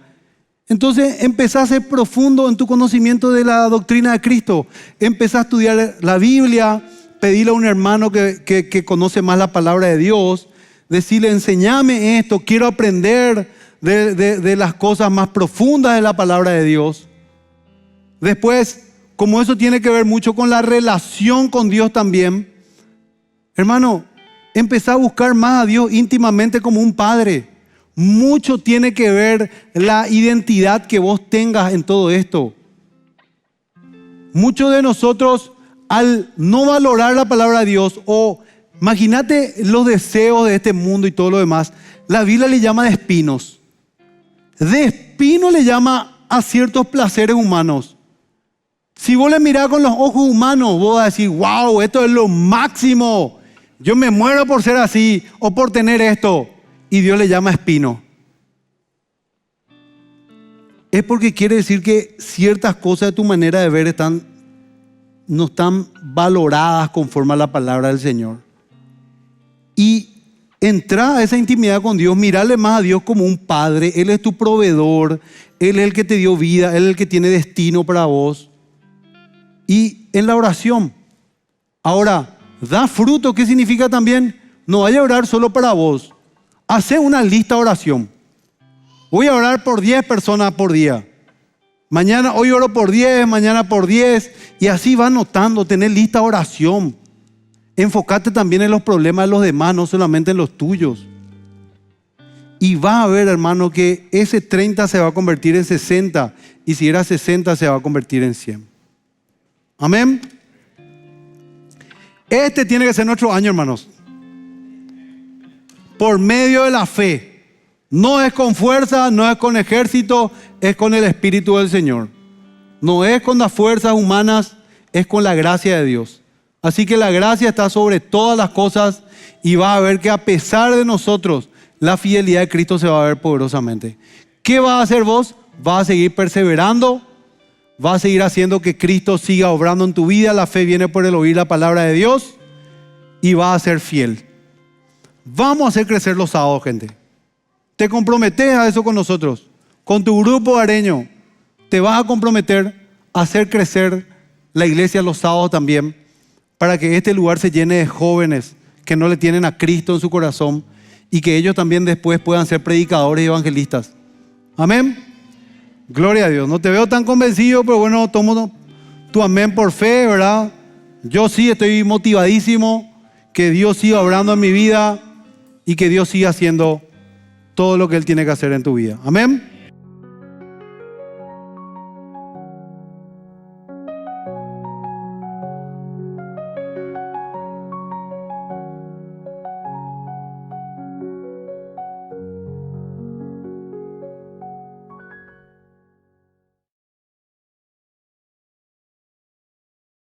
entonces empezá a ser profundo en tu conocimiento de la doctrina de Cristo. Empezá a estudiar la Biblia, pedirle a un hermano que conoce más la palabra de Dios, decirle: enséñame esto, quiero aprender de las cosas más profundas de la palabra de Dios. Después, como eso tiene que ver mucho con la relación con Dios también, hermano, empezá a buscar más a Dios íntimamente como un padre. Mucho tiene que ver la identidad que vos tengas en todo esto. muchos de nosotros, al no valorar la palabra de Dios, o imagínate los deseos de este mundo y todo lo demás, la Biblia le llama de espinos. De espino le llama a ciertos placeres humanos. Si vos le mirás con los ojos humanos, vos vas a decir, wow, esto es lo máximo. Yo me muero por ser así o por tener esto. Y Dios le llama espino. Es porque quiere decir que ciertas cosas de tu manera de ver no están valoradas conforme a la palabra del Señor. Y entra a esa intimidad con Dios, mirarle más a Dios como un padre. Él es tu proveedor, Él es el que te dio vida, Él es el que tiene destino para vos. Y en la oración, ahora, da fruto. ¿Qué significa también? No vaya a orar solo para vos. Hace una lista de oración. Voy a orar por 10 personas por día. Mañana, hoy oro por 10, mañana por 10. Y así va anotando, tener lista de oración. Enfócate también en los problemas de los demás, no solamente en los tuyos. Y va a ver, hermano, que ese 30 se va a convertir en 60. Y si era 60, se va a convertir en 100. Amén. Este tiene que ser nuestro año, hermanos. Por medio de la fe. No es con fuerza, no es con ejército, es con el Espíritu del Señor. No es con las fuerzas humanas, es con la gracia de Dios. Así que la gracia está sobre todas las cosas y vas a ver que a pesar de nosotros, la fidelidad de Cristo se va a ver poderosamente. ¿Qué vas a hacer vos? Vas a seguir perseverando, vas a seguir haciendo que Cristo siga obrando en tu vida. La fe viene por el oír la palabra de Dios y vas a ser fiel. Vamos a hacer crecer los sábados, gente. Te comprometes a eso con nosotros. Con tu grupo areño, te vas a comprometer a hacer crecer la iglesia los sábados también, para que este lugar se llene de jóvenes que no le tienen a Cristo en su corazón y que ellos también después puedan ser predicadores y evangelistas. Amén. Gloria a Dios. No te veo tan convencido, pero bueno, tomo tu amén por fe, ¿verdad? Yo sí estoy motivadísimo que Dios siga obrando en mi vida y que Dios siga haciendo todo lo que Él tiene que hacer en tu vida. Amén.